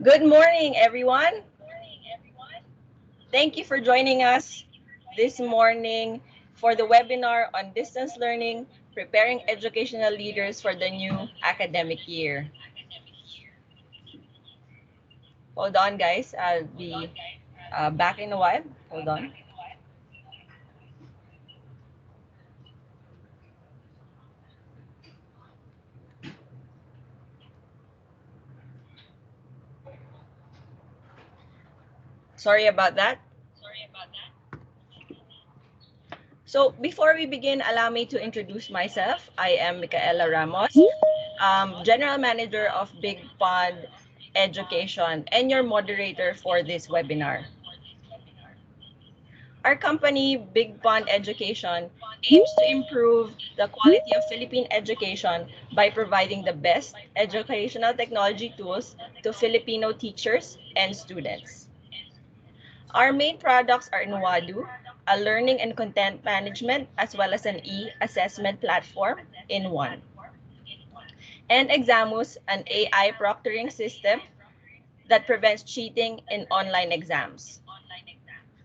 Good morning, everyone. Thank you for joining us this morning for the webinar on distance learning, preparing educational leaders for the new academic year. Hold on, guys. I'll be back in a while. Hold on. Sorry about that. So before we begin, allow me to introduce myself. I am Micaela Ramos, General Manager of Big Pond Education and your moderator for this webinar. Our company, Big Pond Education, aims to improve the quality of Philippine education by providing the best educational technology tools to Filipino teachers and students. Our main products are Nuadu, a learning and content management, as well as an e-assessment platform in one. And Examus, an AI proctoring system that prevents cheating in online exams,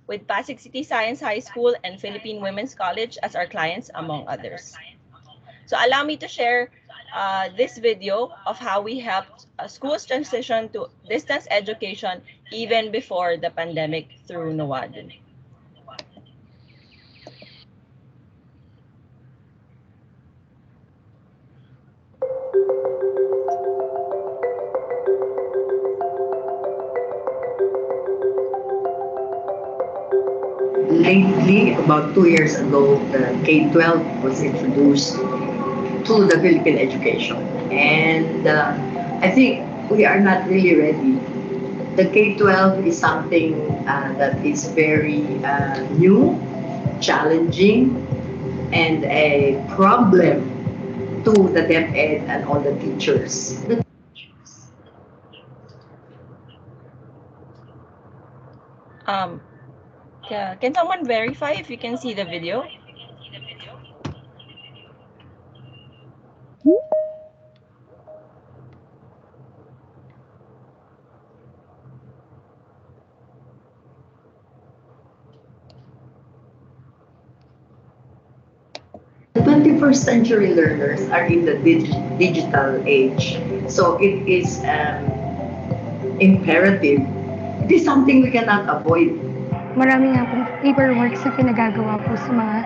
with Pasig City Science High School and Philippine Women's College as our clients, among others. So allow me to share this video of how we helped schools transition to distance education even before the pandemic through Nuadu. Lately, about 2 years ago, the K-12 was introduced to the Philippine education. And I think we are not really ready. The K-12 is something that is very new, challenging, and a problem to the DepEd and all the teachers. Can someone verify if you can see the video? The 21st century learners are in the digital age. So it is imperative. It is something we cannot avoid. Marami nga pong paperworks na pinagagawa po sa mga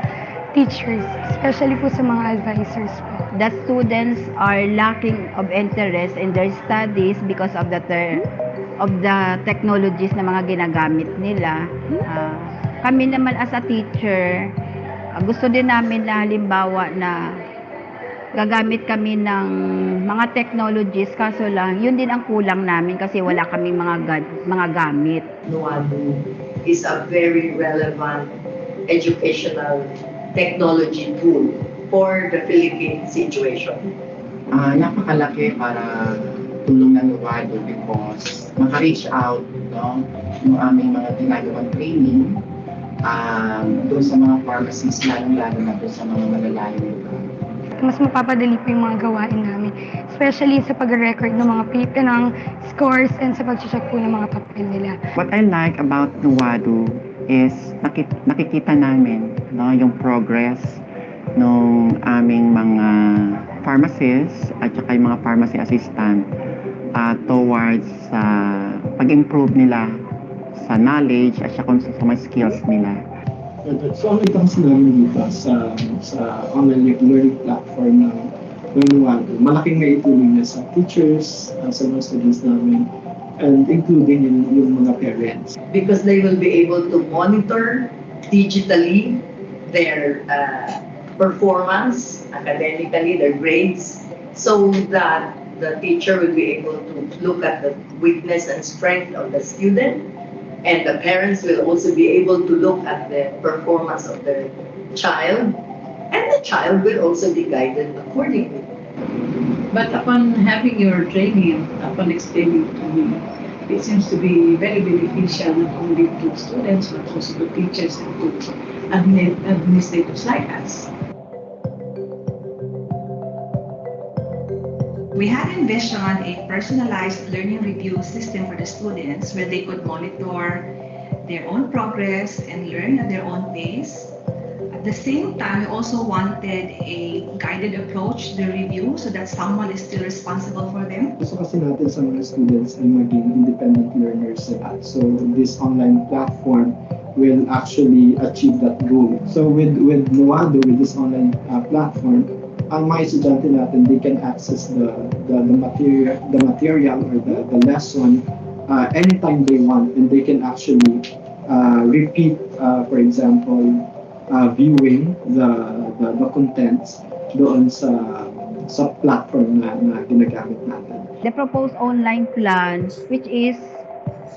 teachers, especially po sa mga advisors po. The students are lacking of interest in their studies because of the technologies na mga ginagamit nila. Kami naman as a teacher, gusto din namin na halimbawa na gagamit kami ng mga technologies, kaso lang yun din ang kulang namin kasi wala kaming mga gamit. Nuadu is a very relevant educational technology tool for the Philippine situation. Napakalaki para tulong ng Nuadu because maka-reach out yung aming mga ginagawang training doon sa mga pharmacies, lalo na doon sa mga malalayong lugar. Mas mapapadali po yung mga gawain namin, especially sa pag-record ng mga paper, ng scores, and sa pag-check po ng mga papel nila. What I like about Nuadu is nakikita namin yung progress ng aming mga pharmacists at saka yung mga pharmacy assistant towards pag-improve nila sa knowledge at saka sa mga skills nila. So ang itang sinabi dito sa online learning platform ng Nuadu, malaking maitulong niya sa teachers, sa mga students namin, and including yung mga parents. Because they will be able to monitor digitally their performance, academically, their grades, so that the teacher will be able to look at the weakness and strength of the student, and the parents will also be able to look at the performance of their child, and the child will also be guided accordingly. But upon having your training, upon explaining to me, it seems to be very beneficial not only to students but also to teachers and to administrators like us. We had envisioned a personalized learning review system for the students where they could monitor their own progress and learn at their own pace. At the same time, we also wanted a guided approach to the review so that someone is still responsible for them. Gusto kasi natin sa mga students ay maging independent learners sila. So this online platform will actually achieve that goal. So with Nuado, with this online platform, ang mga estudyante natin, they can access the material or the lesson anytime they want, and they can actually repeat, for example, viewing the contents doon sa platform na ginagamit natin. The proposed online plan, which is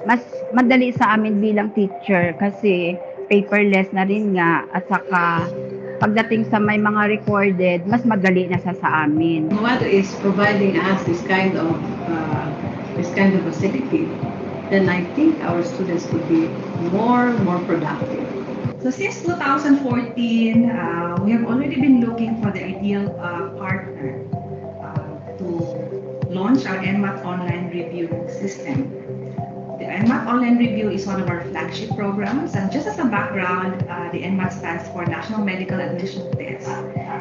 mas madali sa amin bilang teacher kasi paperless na rin nga at saka pagdating sa may mga recorded, mas madali na sa amin. Nuado is providing us this kind of facility, then I think our students could be more productive. So since 2014, we have already been looking for the ideal partner to launch our NMAT online review system. The NMAT online review is one of our flagship programs, and just as a background, the NMAT stands for National Medical Admission Test.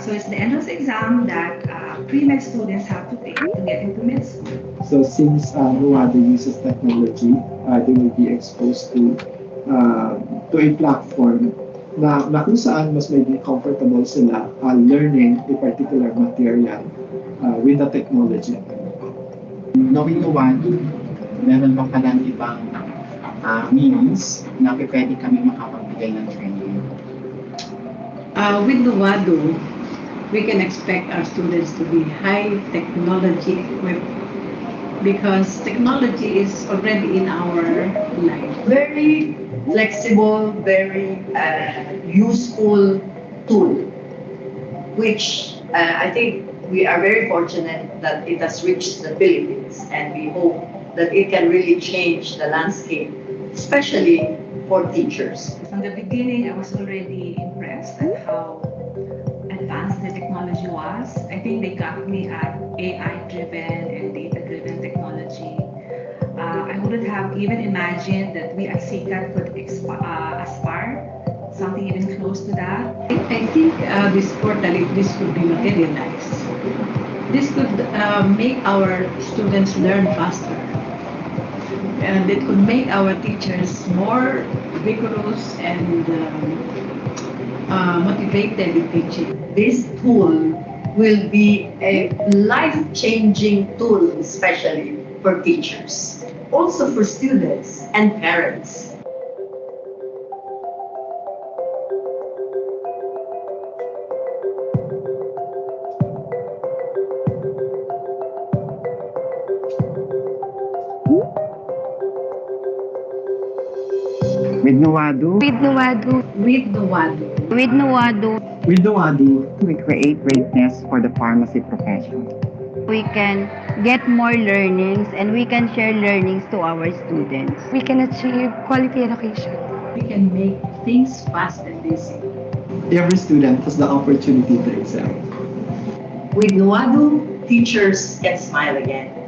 So it's the entrance exam that pre-med students have to take to get into med school. So since Nuado uses technology, they will be exposed to a platform na kung saan mas may comfortable sila learning a particular material with the technology. Knowing Nuado, meron ba palang ibang means na pwede kami makapagbigay ng training? With Nuado, we can expect our students to be high technology equipped because technology is already in our life. Very flexible, very useful tool, which I think we are very fortunate that it has reached the Philippines, and we hope that it can really change the landscape, especially for teachers. From the beginning, I was already impressed at how advanced the technology was. I think they got me at AI-driven and data-driven technology. I wouldn't have even imagined that we at CCAT could aspire something even close to that. I think this portal, if this could be materialized, this could make our students learn faster. And it could make our teachers more vigorous and motivated in teaching. This tool will be a life-changing tool, especially for teachers, also for students and parents. With Nuado, With Nuado, With Nuado. With Nuado, With Nuado, we create readiness for the pharmacy profession. we can get more learnings and we can share learnings to our students. we can achieve quality education. We can make things fast and easy. every student has the opportunity to excel. With Nuado, teachers can smile again.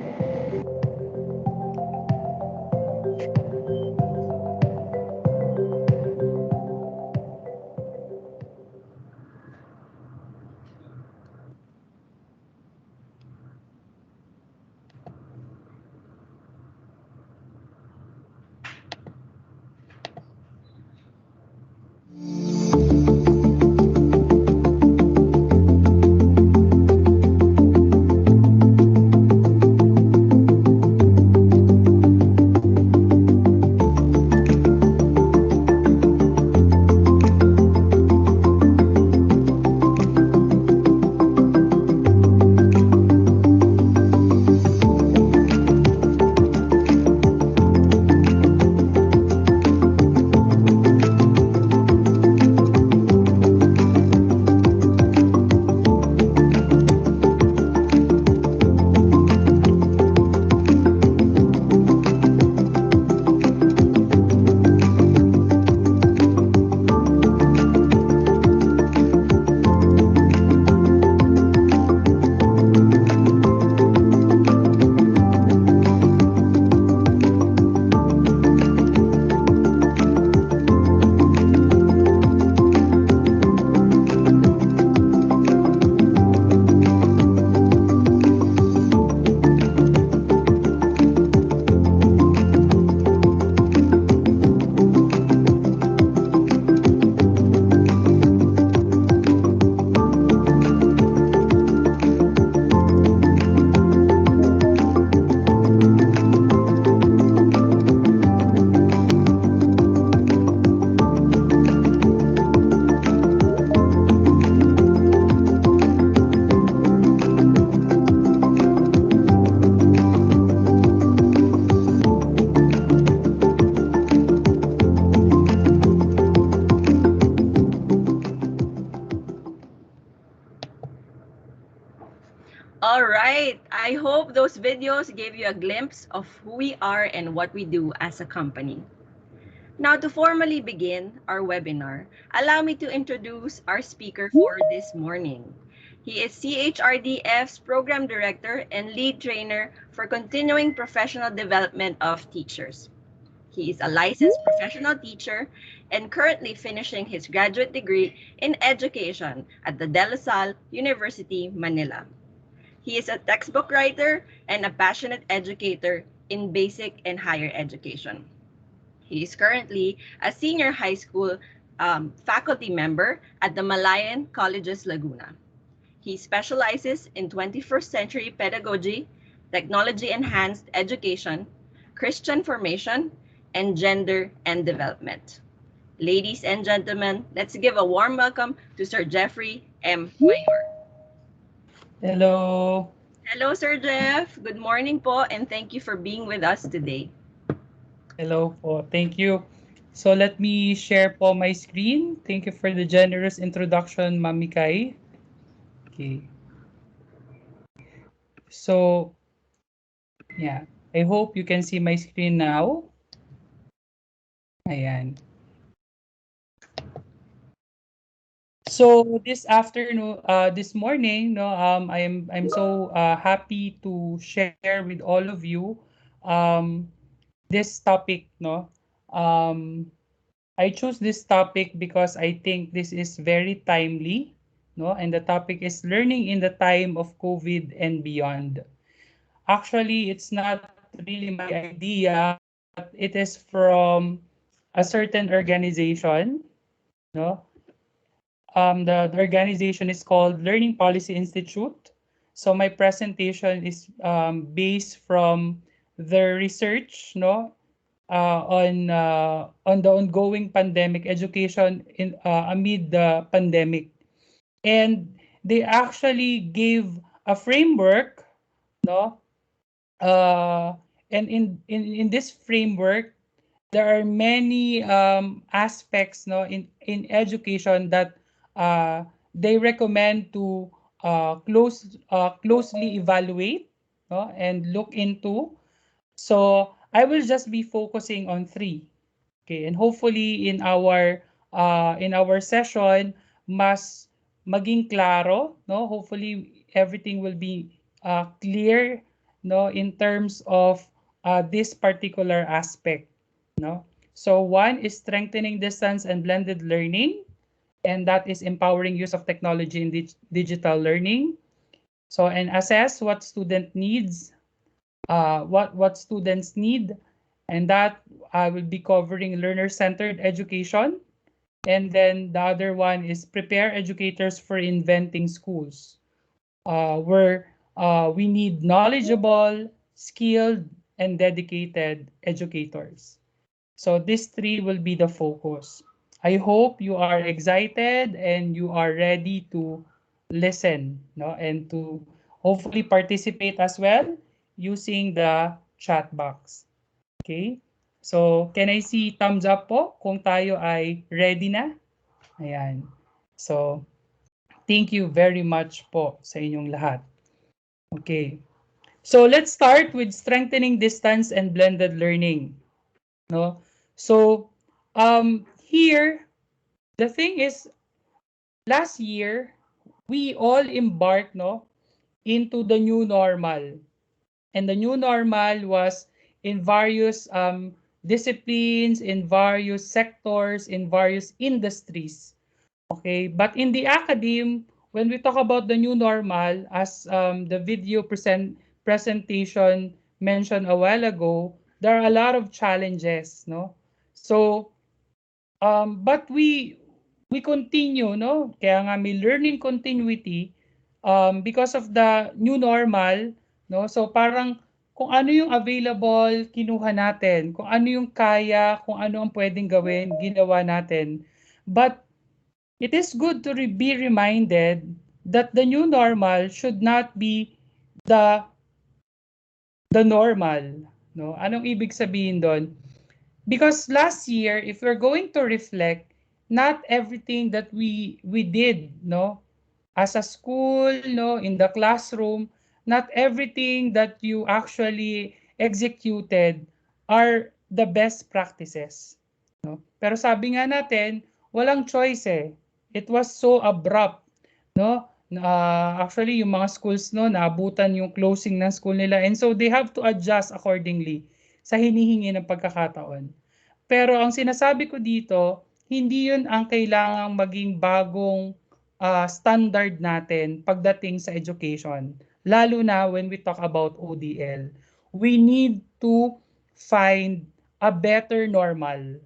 I hope those videos gave you a glimpse of who we are and what we do as a company. Now, to formally begin our webinar, allow me to introduce our speaker for this morning. He is CHRDF's Program Director and Lead Trainer for Continuing Professional Development of Teachers. He is a licensed professional teacher and currently finishing his graduate degree in education at the De La Salle University, Manila. He is a textbook writer and a passionate educator in basic and higher education. He is currently a senior high school faculty member at the Malayan Colleges Laguna. He specializes in 21st century pedagogy, technology-enhanced education, Christian formation, and gender and development. Ladies and gentlemen, let's give a warm welcome to Sir Jeffrey M. Mayor. Hello. Hello, Sir Jeff. Good morning po, and thank you for being with us today. Hello po. Thank you. So let me share po my screen. Thank you for the generous introduction, Mami Kai. Okay. So, yeah. I hope you can see my screen now. Ayan. So this afternoon, this morning, I'm so happy to share with all of you this topic, I chose this topic because I think this is very timely, and the topic is learning in the time of COVID and beyond. Actually, it's not really my idea, but it is from a certain organization, no? The organization is called Learning Policy Institute. So my presentation is based from the research, on the ongoing pandemic education in amid the pandemic, and they actually gave a framework, no, and in this framework there are many aspects, in education that they recommend to closely evaluate, and look into. So I will just be focusing on three. Okay, and hopefully in our session mas maging klaro, no? Hopefully everything will be clear, no, in terms of this particular aspect, no? So one is strengthening distance and blended learning, and that is empowering use of technology in digital learning. So and assess what student needs, what students need, and that I will be covering learner-centered education. And then the other one is prepare educators for inventing schools, where we need knowledgeable, skilled, and dedicated educators. So these three will be the focus. I hope you are excited and you are ready to listen, no, and to hopefully participate as well using the chat box. Okay? So, can I see thumbs up po kung tayo ay ready na? Ayan. So, thank you very much po sa inyong lahat. Okay. So, let's start with strengthening distance and blended learning. No? So, here, the thing is, last year, we all embarked, into the new normal. And the new normal was in various disciplines, in various sectors, in various industries. Okay, but in the academe, when we talk about the new normal, as the video presentation mentioned a while ago, there are a lot of challenges, no? So, but we continue, no? Kaya nga may learning continuity because of the new normal, no? So parang kung ano yung available, kinuha natin. Kung ano yung kaya, kung ano ang pwedeng gawin, ginawa natin. But it is good to be reminded that the new normal should not be the normal, no? Anong ibig sabihin doon? Because last year, if we're going to reflect, not everything that we did, no, as a school, no, in the classroom, not everything that you actually executed are the best practices. No? Pero sabi nga natin, walang choice eh. It was so abrupt. No? Actually, yung mga schools no, naabutan yung closing ng school nila. And so they have to adjust accordingly sa hinihingi ng pagkakataon. Pero ang sinasabi ko dito, hindi yun ang kailangang maging bagong standard natin pagdating sa education. Lalo na when we talk about ODL. We need to find a better normal.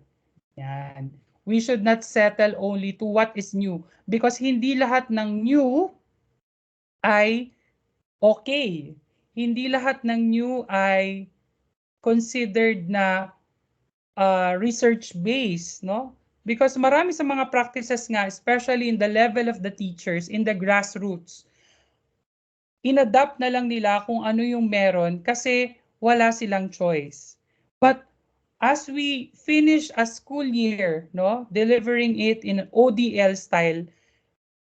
Yan. We should not settle only to what is new because hindi lahat ng new ay okay. Hindi lahat ng new ay considered na research-based, no? Because marami sa mga practices nga, especially in the level of the teachers, in the grassroots, inadapt na lang nila kung ano yung meron kasi wala silang choice. But as we finish a school year, no, delivering it in an ODL style,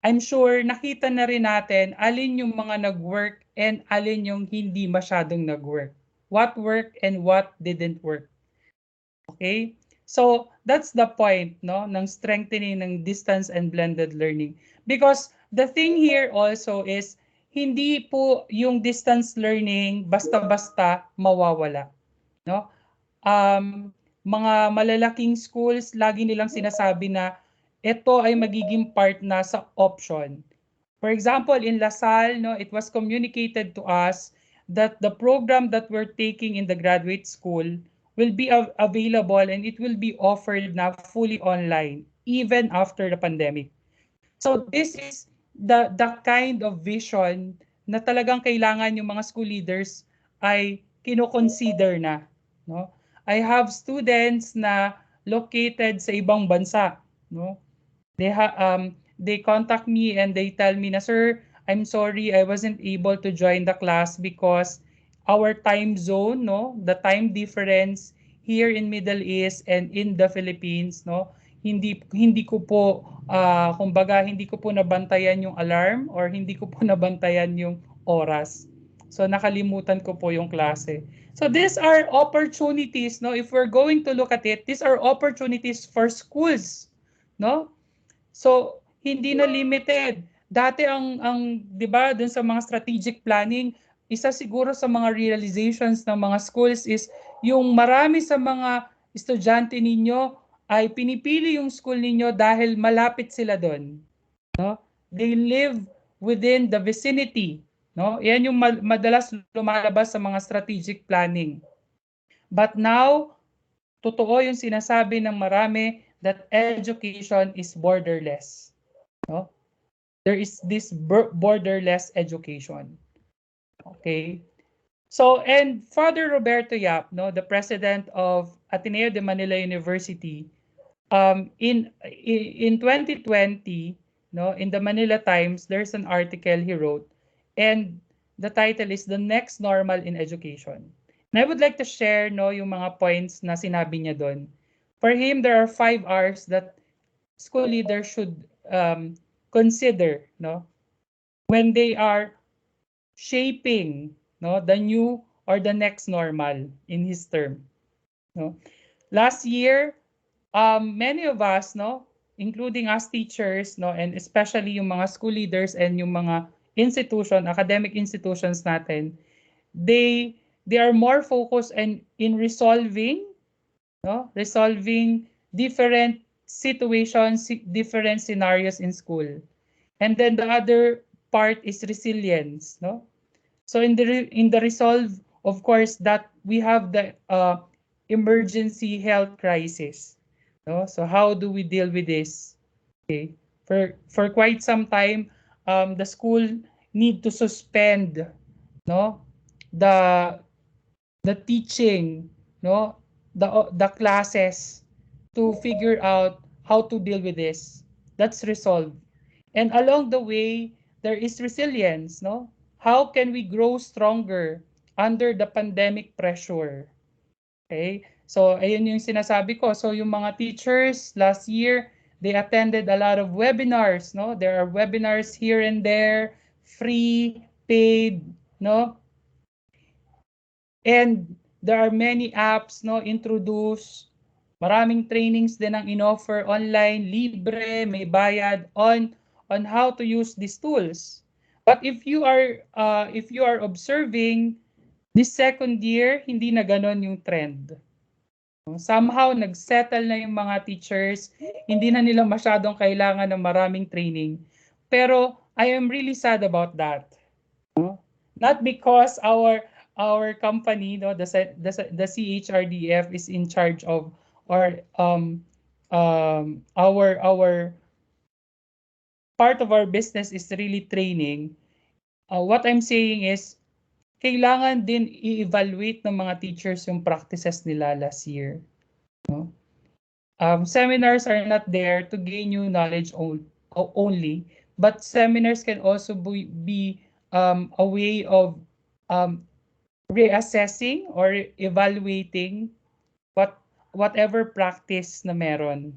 I'm sure nakita na rin natin alin yung mga nag-work and alin yung hindi masyadong nag-work. What worked and what didn't work. Okay? So that's the point no ng strengthening ng distance and blended learning. Because the thing here also is hindi po yung distance learning basta-basta mawawala, no? Mga malalaking schools lagi nilang sinasabi na ito ay magiging part na sa option. For example, in LaSalle, no, it was communicated to us that the program that we're taking in the graduate school will be available and it will be offered na fully online even after the pandemic. So this is the kind of vision na talagang kailangan yung mga school leaders ay kino-consider na, no? I have students na located sa ibang bansa, no? They contact me and they tell me na, sir, I'm sorry I wasn't able to join the class because our time zone, no, the time difference here in Middle East and in the Philippines, no, hindi ko po kumbaga hindi ko po nabantayan yung alarm or hindi ko po nabantayan yung oras. So nakalimutan ko po yung klase. So these are opportunities, no, if we're going to look at it, these are opportunities for schools, no? So hindi na limited. Dati ang 'di ba, dun sa mga strategic planning, isa siguro sa mga realizations ng mga schools is yung marami sa mga estudyante ninyo ay pinipili yung school ninyo dahil malapit sila doon, no? They live within the vicinity, no? Yan yung madalas lumalabas sa mga strategic planning. But now, totoo yung sinasabi ng marami that education is borderless, no? There is this borderless education. Okay? So, and Father Roberto Yap, no, the president of Ateneo de Manila University, in 2020, no, in the Manila Times, there's an article he wrote, and the title is The Next Normal in Education. And I would like to share no, yung mga points na sinabi niya doon. For him, there are 5 R's that school leaders should consider no, when they are shaping no, the new or the next normal in his term. No? Last year, many of us, no, including us teachers, no, and especially yung mga school leaders and yung mga academic institutions natin, they are more focused in resolving different situations, different scenarios in school. And then the other part is resilience, no? So in the resolve, of course, that we have the emergency health crisis. No? So how do we deal with this? Okay. For quite some time, the school need to suspend, no, the teaching, no, the classes to figure out how to deal with this. That's resolve. And along the way, there is resilience, no? How can we grow stronger under the pandemic pressure? Okay? So, ayun yung sinasabi ko. So, yung mga teachers last year, they attended a lot of webinars, no? There are webinars here and there, free, paid, no? And there are many apps, no, introduced. Maraming trainings din ang inoffer online, libre, may bayad on how to use these tools. But if you are observing this second year, hindi na ganon yung trend. Somehow nagsettle na yung mga teachers, hindi na nila masyadong kailangan ng maraming training. Pero I am really sad about that. Not because our company, no, the CHRDF is in charge of, or our part of our business is really training. What I'm saying is kailangan din i-evaluate ng mga teachers yung practices nila last year. No? Seminars are not there to gain new knowledge only, but seminars can also be a way of reassessing or evaluating whatever practice na meron.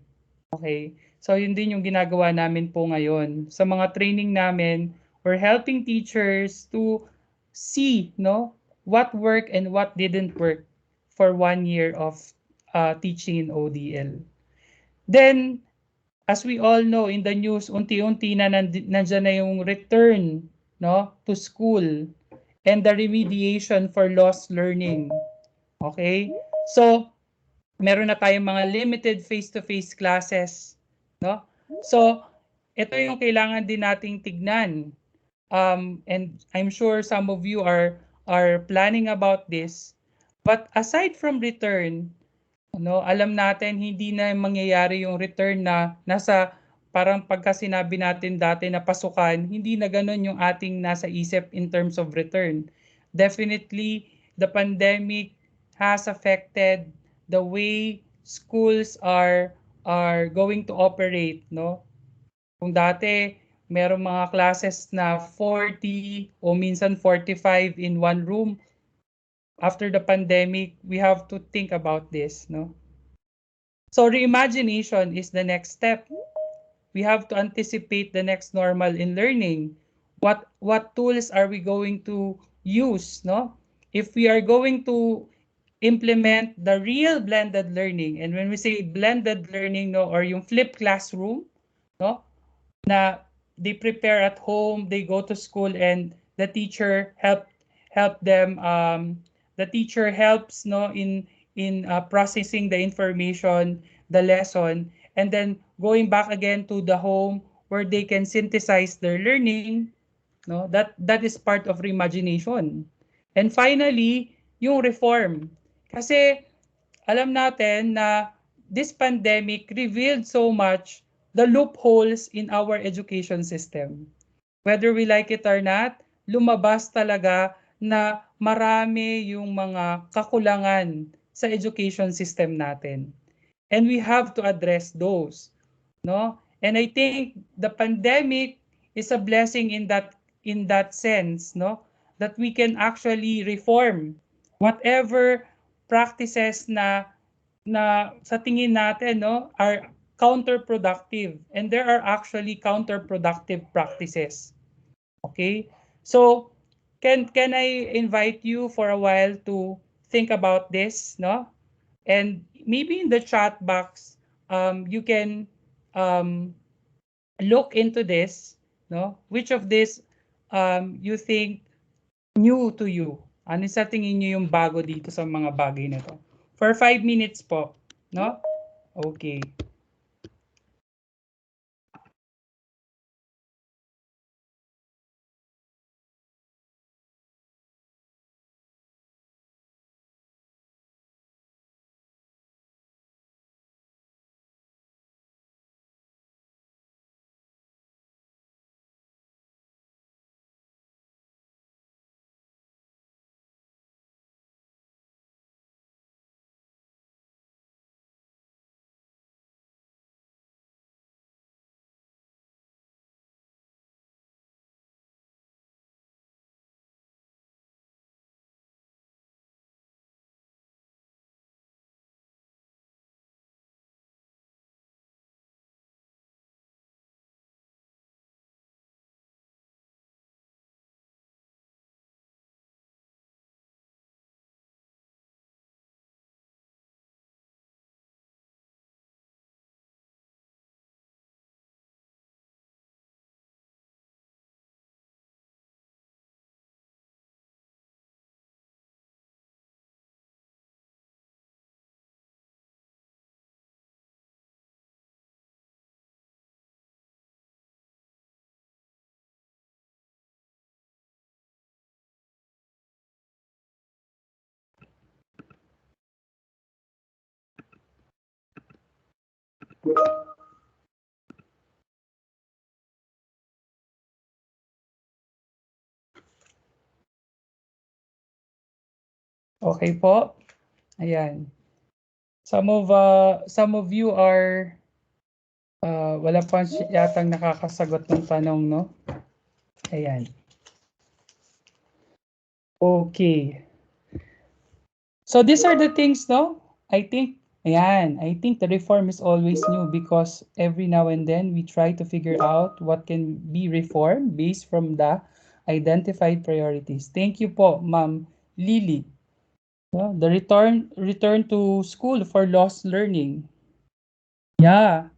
Okay? So yun din yung ginagawa namin po ngayon. Sa mga training namin, we're helping teachers to see, no, what worked and what didn't work for 1 year of teaching in ODL. Then, as we all know in the news, unti-unti na nandiyan na yung return, no, to school and the remediation for lost learning. Okay? So, meron na tayong mga limited face-to-face classes, no? So, ito yung kailangan din nating tignan. And I'm sure some of you are planning about this. But aside from return, no, alam natin hindi na mangyayari yung return na nasa parang pagka sinabi natin dati na pasukan, hindi na ganun yung ating nasa isip in terms of return. Definitely, the pandemic has affected the way schools are going to operate, no? Kung dati merong mga classes na 40 o minsan 45 in one room, after the pandemic, we have to think about this, no? So reimagination is the next step. We have to anticipate the next normal in learning. What tools are we going to use, no? If we are going to implement the real blended learning, and when we say blended learning, no, or yung flipped classroom, no, na they prepare at home, they go to school, and the teacher help them. The teacher helps, no, in processing the information, the lesson, and then going back again to the home where they can synthesize their learning. No, that is part of reimagination. And finally, yung reform. Kasi alam natin na this pandemic revealed so much the loopholes in our education system. Whether we like it or not, lumabas talaga na marami yung mga kakulangan sa education system natin. And we have to address those, no? And I think the pandemic is a blessing in that sense, no? That we can actually reform whatever practices na sa tingin natin, no, are counterproductive, and there are actually counterproductive practices. Okay? So can I invite you for a while to think about this, no? And maybe in the chat box you can look into this, no? Which of this you think new to you? Ano sa tingin niyo yung bago dito sa mga bagay na to? For 5 minutes po, no? Okay. Okay po. Ayan. Some of you are wala pa yatang nakakasagot ng tanong, no? Ayan. Okay. So these are the things, no? I think the reform is always new because every now and then we try to figure out what can be reformed based from the identified priorities. Thank you po, Ma'am Lily. The return to school for lost learning. Yeah,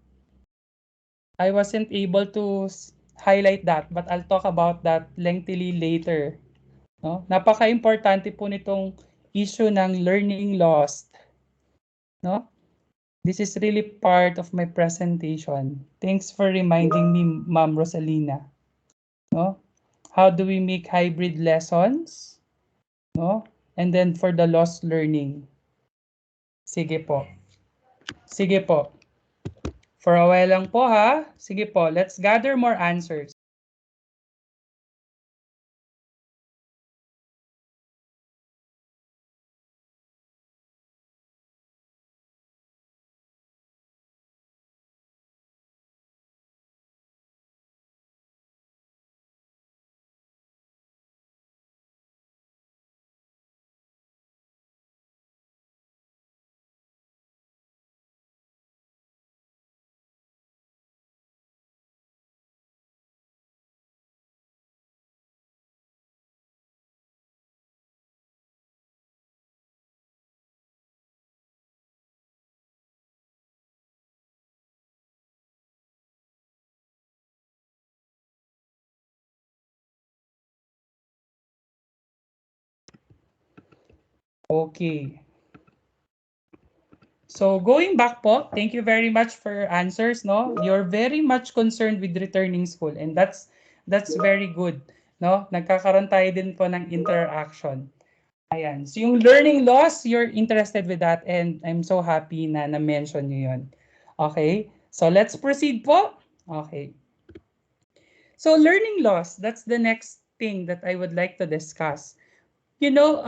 I wasn't able to highlight that, but I'll talk about that lengthily later. No? Napaka-importante po nitong issue ng learning lost. No? This is really part of my presentation. Thanks for reminding me, Ma'am Rosalina. No? How do we make hybrid lessons? No? And then for the lost learning. Sige po. Sige po. For a while lang po ha. Sige po, let's gather more answers. Okay. So going back po, thank you very much for your answers, no? You're very much concerned with returning school and that's very good, no? Nagkakaroon tayo din po ng interaction. Ayan. So yung learning loss, you're interested with that and I'm so happy na na-mention niyo 'yon. Okay? So let's proceed po. Okay. So learning loss, that's the next thing that I would like to discuss. You know,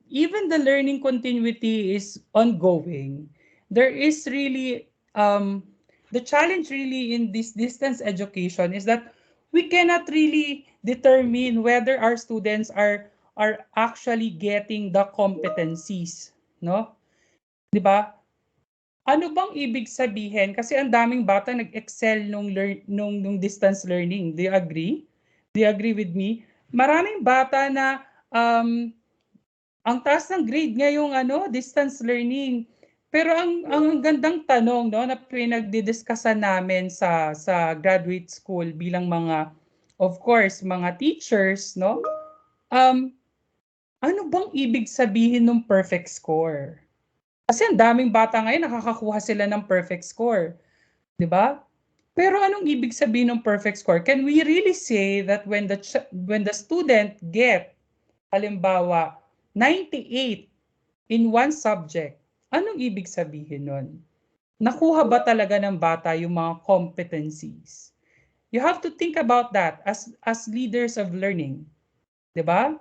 even the learning continuity is ongoing. There is really the challenge really in this distance education is that we cannot really determine whether our students are actually getting the competencies, no? 'Di ba? Ano bang ibig sabihin? Kasi ang daming bata nag-excel nung distance learning. Do you agree? Do you agree with me? Maraming bata na ang taas ng grade ngayong distance learning. Pero ang gandang tanong no na pinagdidiskussan namin sa graduate school bilang mga of course mga teachers no ano bang ibig sabihin ng perfect score? Kasi ang daming bata ngayon nakakakuha sila ng perfect score, 'di ba? Pero anong ibig sabihin ng perfect score? Can we really say that when the student get halimbawa 98 in one subject, anong ibig sabihin nun? Nakuha ba talaga ng bata yung mga competencies? You have to think about that as leaders of learning. 'Di ba?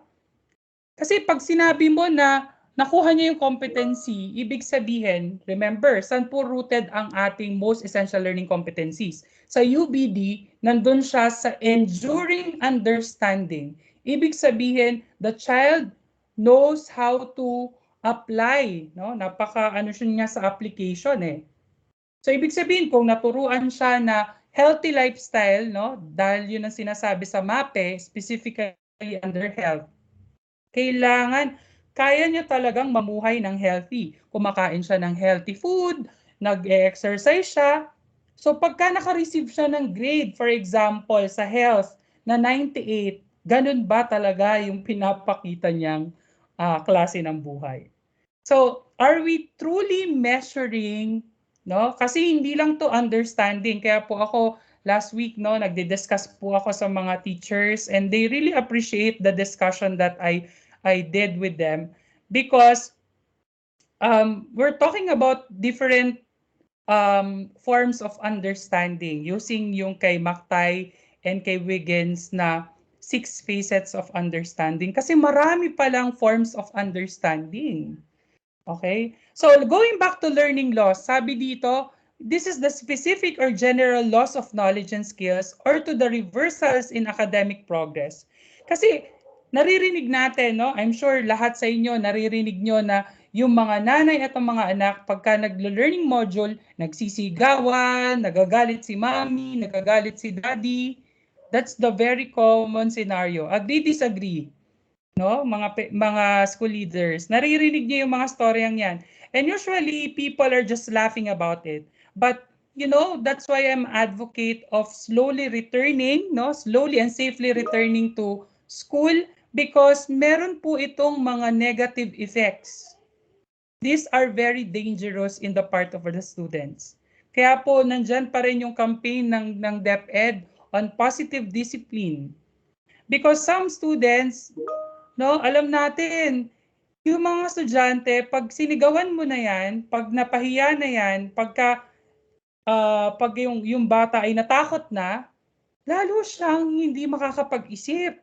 Kasi pag sinabi mo na nakuha niya yung competency, ibig sabihin, remember, saan po rooted ang ating most essential learning competencies? Sa UBD, nandun siya sa enduring understanding. Ibig sabihin, the child knows how to apply, no? Siya niya sa application eh. So ibig sabihin kung naturuan siya na healthy lifestyle, no? Dahil yun ang sinasabi sa MAPE, specifically under health. Kailangan kaya niya talagang mamuhay ng healthy. Kumakain siya ng healthy food, nag-exercise siya. So pagka naka-receive siya ng grade, for example, sa health na 98, ganun ba talaga yung pinapakita niyang klase ng buhay? So, are we truly measuring, no? Kasi hindi lang to understanding. Kaya po ako last week, no, nagdi-discuss po ako sa mga teachers and they really appreciate the discussion that I did with them because we're talking about different forms of understanding using yung kay Mactay and kay Wiggins na 6 facets of understanding kasi marami palang forms of understanding. Okay? So going back to learning loss, sabi dito, this is the specific or general loss of knowledge and skills or to the reversals in academic progress. Kasi naririnig natin, no? I'm sure lahat sa inyo naririnig nyo na yung mga nanay at ang mga anak pagka naglo-learning module, nagsisigawan, nagagalit si mommy, nagagalit si daddy. That's the very common scenario. Agree, disagree? No, mga school leaders, naririnig niyo yung mga storyang yan. And usually people are just laughing about it. But you know, that's why I'm advocate of slowly returning, no, slowly and safely returning to school because meron po itong mga negative effects. These are very dangerous in the part of the students. Kaya po nandyan pa rin yung campaign ng DepEd on positive discipline. Because some students, no, alam natin, yung mga estudyante, pag sinigawan mo na yan, pag napahiya na yan, pag yung bata ay natakot na, lalo siyang hindi makakapag-isip.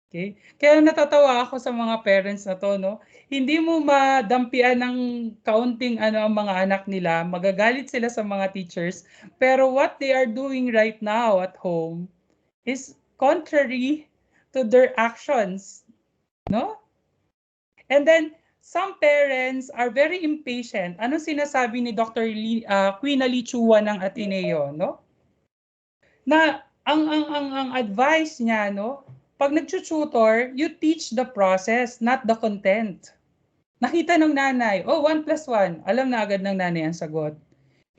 Okay? Kaya natatawa ako sa mga parents na to, no? Hindi mo madampian ng kaunting ang mga anak nila, magagalit sila sa mga teachers, pero what they are doing right now at home is contrary to their actions, no? And then some parents are very impatient. Ano sinasabi ni Dr. Queen Ali Chua ng Ateneo, no? Na ang advice niya, no? Pag nagtututor, you teach the process, not the content. Nakita ng nanay, oh, 1 plus 1. Alam na agad ng nanay ang sagot.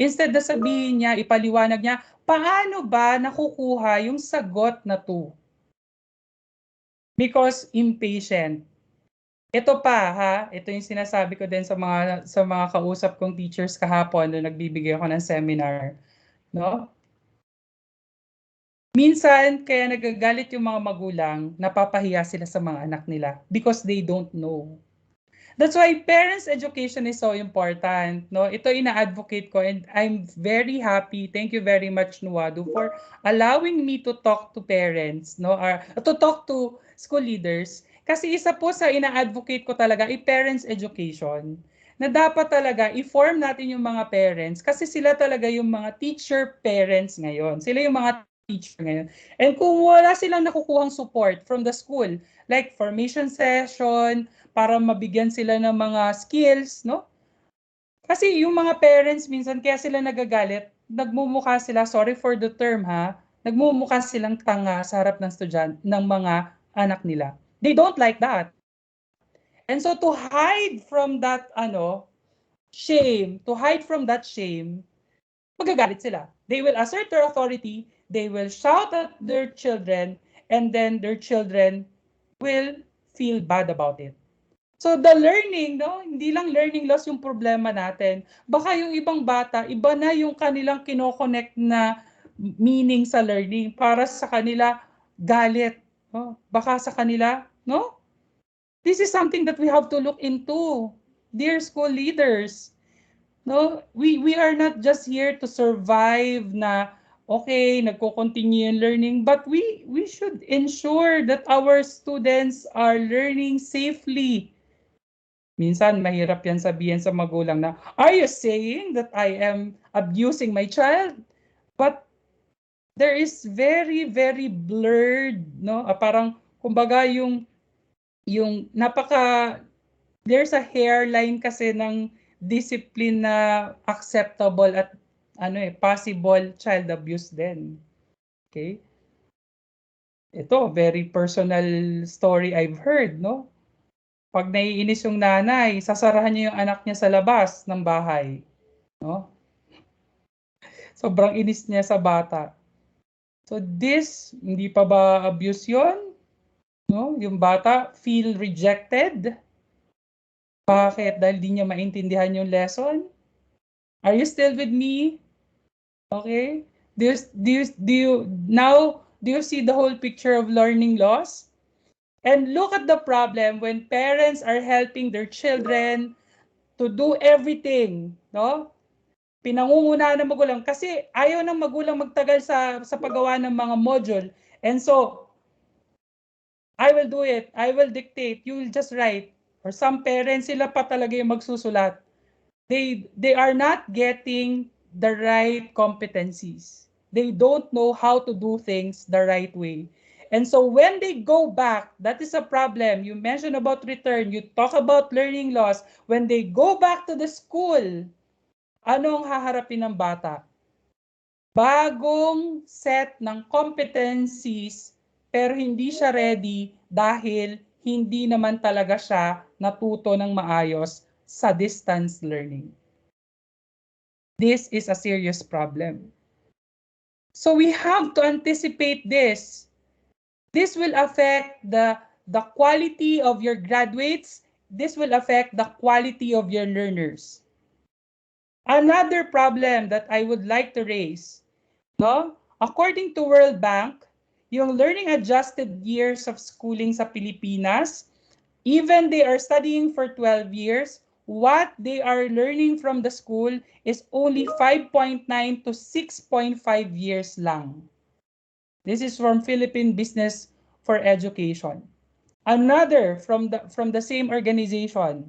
Instead na sabihin niya, ipaliwanag niya, paano ba nakukuha yung sagot na 2? Because impatient. Ito pa ha, ito yung sinasabi ko din sa mga kausap kong teachers kahapon nung nagbibigay ako ng seminar, no? Minsan kaya nagagalit yung mga magulang, napapahiya sila sa mga anak nila because they don't know. That's why parents' education is so important, no? Ito ina-advocate ko and I'm very happy. Thank you very much, Nuwadu, for allowing me to talk to parents, no? Or to talk to school leaders. Kasi isa po sa ina-advocate ko talaga ay parents' education. Na dapat talaga i-form natin yung mga parents kasi sila talaga yung mga teacher parents ngayon. Sila yung mga teacher ngayon. And kung wala silang nakukuhang support from the school, like formation session, para mabigyan sila ng mga skills, no? Kasi yung mga parents minsan kaya sila nagagalit, nagmumukha sila, sorry for the term ha, nagmumukha silang tanga sa harap ng estudyante ng mga anak nila. They don't like that. And so to hide from that shame, magagalit sila. They will assert their authority, they will shout at their children, and then their children will feel bad about it. So the learning, no, hindi lang learning loss yung problema natin. Baka yung ibang bata, iba na yung kanilang kinoconnect na meaning sa learning. Para sa kanila, galit. No? Baka sa kanila, no? This is something that we have to look into. Dear school leaders, no, we are not just here to survive na okay, nagko-continue yung learning, but we should ensure that our students are learning safely. Minsan mahirap yan sabihin sa magulang na, are you saying that I am abusing my child? But there is very, very blurred, no? Parang kumbaga yung there's a hairline kasi ng discipline na acceptable at possible child abuse din. Okay? Ito, very personal story I've heard, no? Pag naiinis yung nanay, sasarahan niya yung anak niya sa labas ng bahay, no? Sobrang inis niya sa bata. So this, hindi pa ba abuse 'yon? No? Yung bata feel rejected. Bakit? Dahil di niya maintindihan yung lesson? Are you still with me? Okay? Do you see the whole picture of learning loss? And look at the problem when parents are helping their children to do everything, no? pinangungunahan ng magulang kasi ayaw ng magulang magtagal sa paggawa ng mga module. And so, I will do it. I will dictate. You will just write. Or some parents, sila pa talaga yung magsusulat. They are not getting the right competencies. They don't know how to do things the right way. And so when they go back, that is a problem. You mentioned about return. You talk about learning loss. When they go back to the school, ano ang haharapin ng bata? Bagong set ng competencies pero hindi siya ready dahil hindi naman talaga siya natuto ng maayos sa distance learning. This is a serious problem. So we have to anticipate this. This will affect the quality of your graduates. This will affect the quality of your learners. Another problem that I would like to raise, no? According to World Bank, yung learning adjusted years of schooling sa Pilipinas, even they are studying for 12 years, what they are learning from the school is only 5.9 to 6.5 years lang. This is from Philippine Business for Education. Another from the same organization,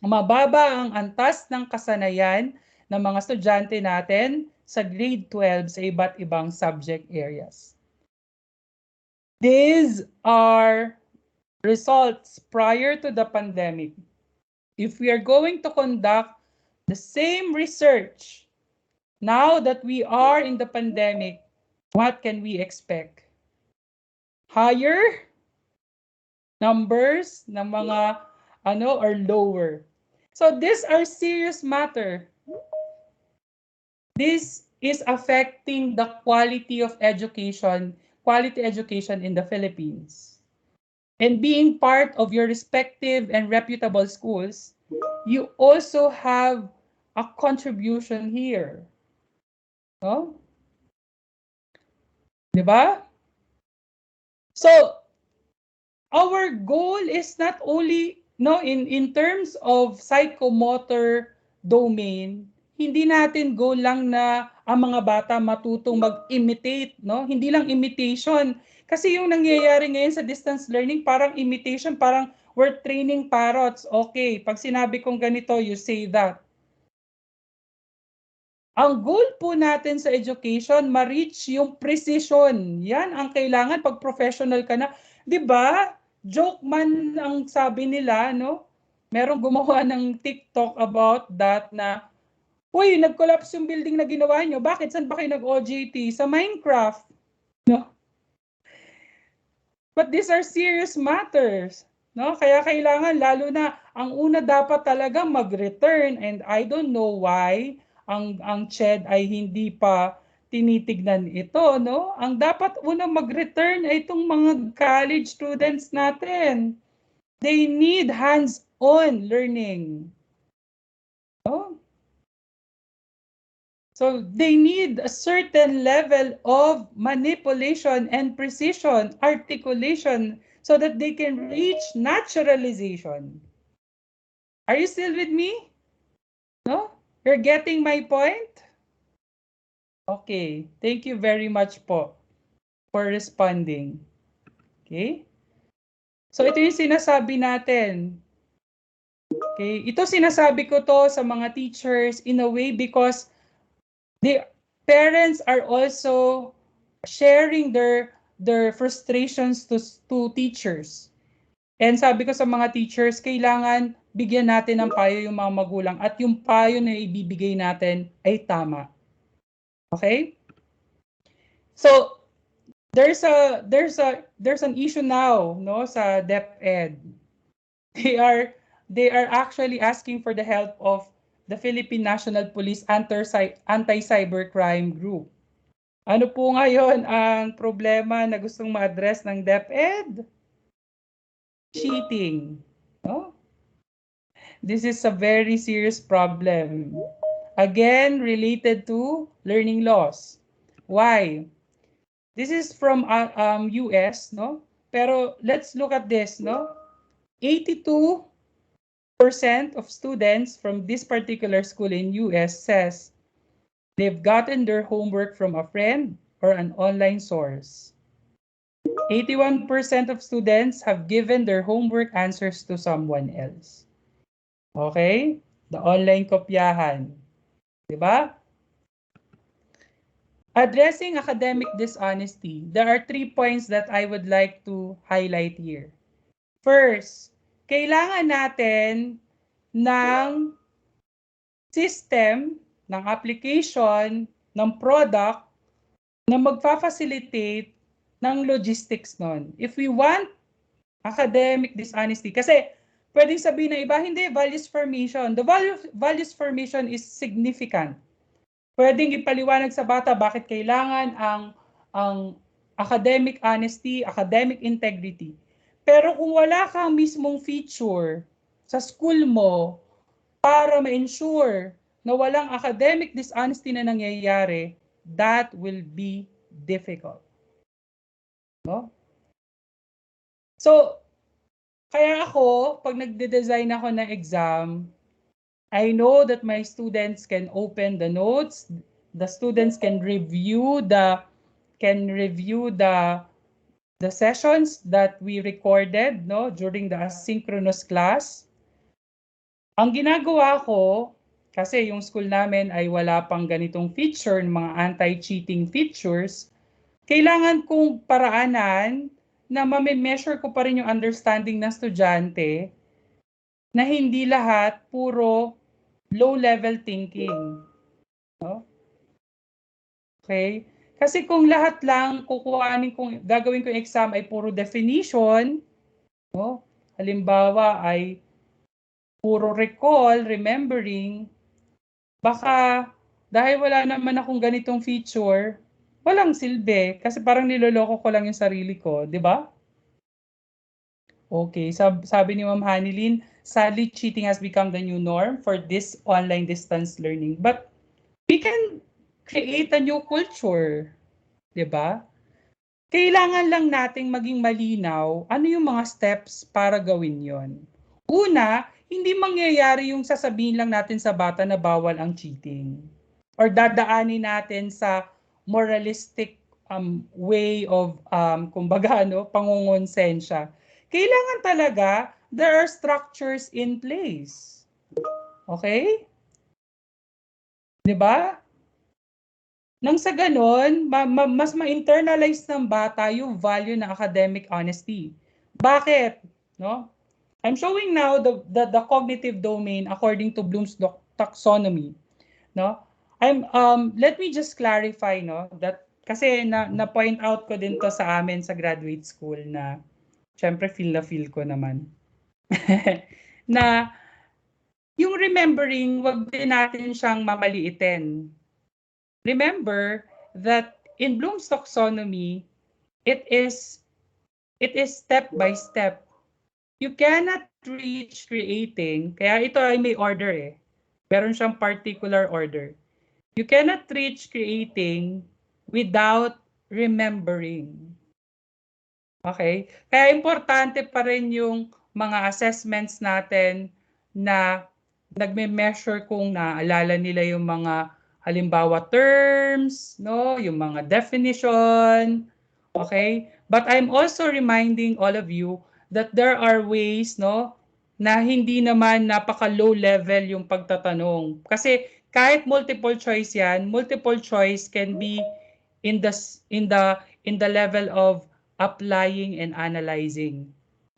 mababa ang antas ng kasanayan ng mga estudyante natin sa grade 12 sa iba't ibang subject areas. These are results prior to the pandemic. If we are going to conduct the same research now that we are in the pandemic, what can we expect? Higher numbers ng mga or lower. So these are serious matter. This is affecting the quality education in the Philippines. And being part of your respective and reputable schools, you also have a contribution here. No? Diba? So, our goal is not only in terms of psychomotor domain, hindi natin goal lang na ang mga bata matutong mag-imitate, no? Hindi lang imitation. Kasi yung nangyayari ngayon sa distance learning, parang imitation, parang we're training parrots. Okay, pag sinabi kong ganito, you say that. Ang goal po natin sa education, ma-reach yung precision. Yan ang kailangan pag professional ka na. 'Di ba? Joke man ang sabi nila, no? Merong gumawa ng TikTok about that na, uy, nag-collapse yung building na ginawa nyo. Bakit? Saan ba kayo nag-OJT? Sa Minecraft. No? But these are serious matters. No? Kaya kailangan, lalo na, ang una dapat talaga mag-return, and I don't know why ang CHED ay hindi pa tinitignan ito, no? Ang dapat una mag-return ay itong mga college students natin. They need hands-on learning. Oh. So they need a certain level of manipulation and precision, articulation, so that they can reach naturalization. Are you still with me? No? You're getting my point? Okay, thank you very much po for responding. Okay? So ito yung sinasabi natin. Okay, ito sinasabi ko to sa mga teachers in a way because the parents are also sharing their frustrations to teachers. And sabi ko sa mga teachers, kailangan bigyan natin ng payo yung mga magulang at yung payo na ibibigay natin ay tama. Okay? So there's an issue now, no, sa DepEd. They are actually asking for the help of the Philippine National Police Anti-Cybercrime Group. Ano po ngayon ang problema na gustong ma-address ng DepEd? Cheating. No? This is a very serious problem. Again, related to learning loss. Why? This is from US, no? Pero let's look at this, no? 82% of students from this particular school in US says They've gotten their homework from a friend or an online source. 81% of students have given their homework answers to someone else. Okay? The online kopyahan. Diba? Addressing academic dishonesty, there are 3 points that I would like to highlight here. First, kailangan natin ng system, ng application, ng product na magfa-facilitate ng logistics nun. If we want academic dishonesty, kasi pwedeng sabihin ng iba, hindi, values formation. The values formation is significant. Pwedeng ipaliwanag sa bata bakit kailangan ang academic honesty, academic integrity. Pero kung wala kang mismong feature sa school mo para ma-ensure na walang academic dishonesty na nangyayari, that will be difficult. No? So, kaya ako, pag nagde-design ako ng exam, I know that my students can open the notes, the students can review the sessions that we recorded, no, during the asynchronous class. Ang ginagawa ko, kasi yung school namin ay wala pang ganitong feature, mga anti-cheating features, kailangan kong paraanan na mame-measure ko pa rin yung understanding ng estudyante na hindi lahat puro low-level thinking. No? Okay? Kasi kung lahat lang gagawin ko yung exam ay puro definition, no? Halimbawa ay puro recall, remembering, baka dahil wala naman akong ganitong feature, walang silbi kasi parang niloloko ko lang yung sarili ko, di ba? Okay, sabi ni Ma'am Hanilyn, sadly cheating has become the new norm for this online distance learning. But we can create a new culture, di ba? Kailangan lang nating maging malinaw ano yung mga steps para gawin yon. Una, hindi mangyayari yung sasabihin lang natin sa bata na bawal ang cheating. Or dadaanin natin sa moralistic way of, kumbaga, pangungonsensya. Kailangan talaga, there are structures in place. Okay? Diba? Nang sa ganon, mas ma-internalize ng bata yung value ng academic honesty. Bakit? No? I'm showing now the cognitive domain according to Bloom's taxonomy. No? Let me just clarify, no, that kasi na point out ko din to sa amin sa graduate school na syempre feel ko naman. Na yung remembering, wag din natin siyang mamaliitin. Remember that in Bloom's taxonomy, it is step by step. You cannot reach creating, kaya ito ay may order eh. Meron siyang particular order. You cannot reach creating without remembering. Okay? Kaya importante pa rin yung mga assessments natin na nagme-measure kung naaalala nila yung mga halimbawa terms, no, yung mga definition. Okay? But I'm also reminding all of you that there are ways, no, na hindi naman napaka-low level yung pagtatanong. Kasi kahit multiple choice yan, multiple choice can be in the level of applying and analyzing.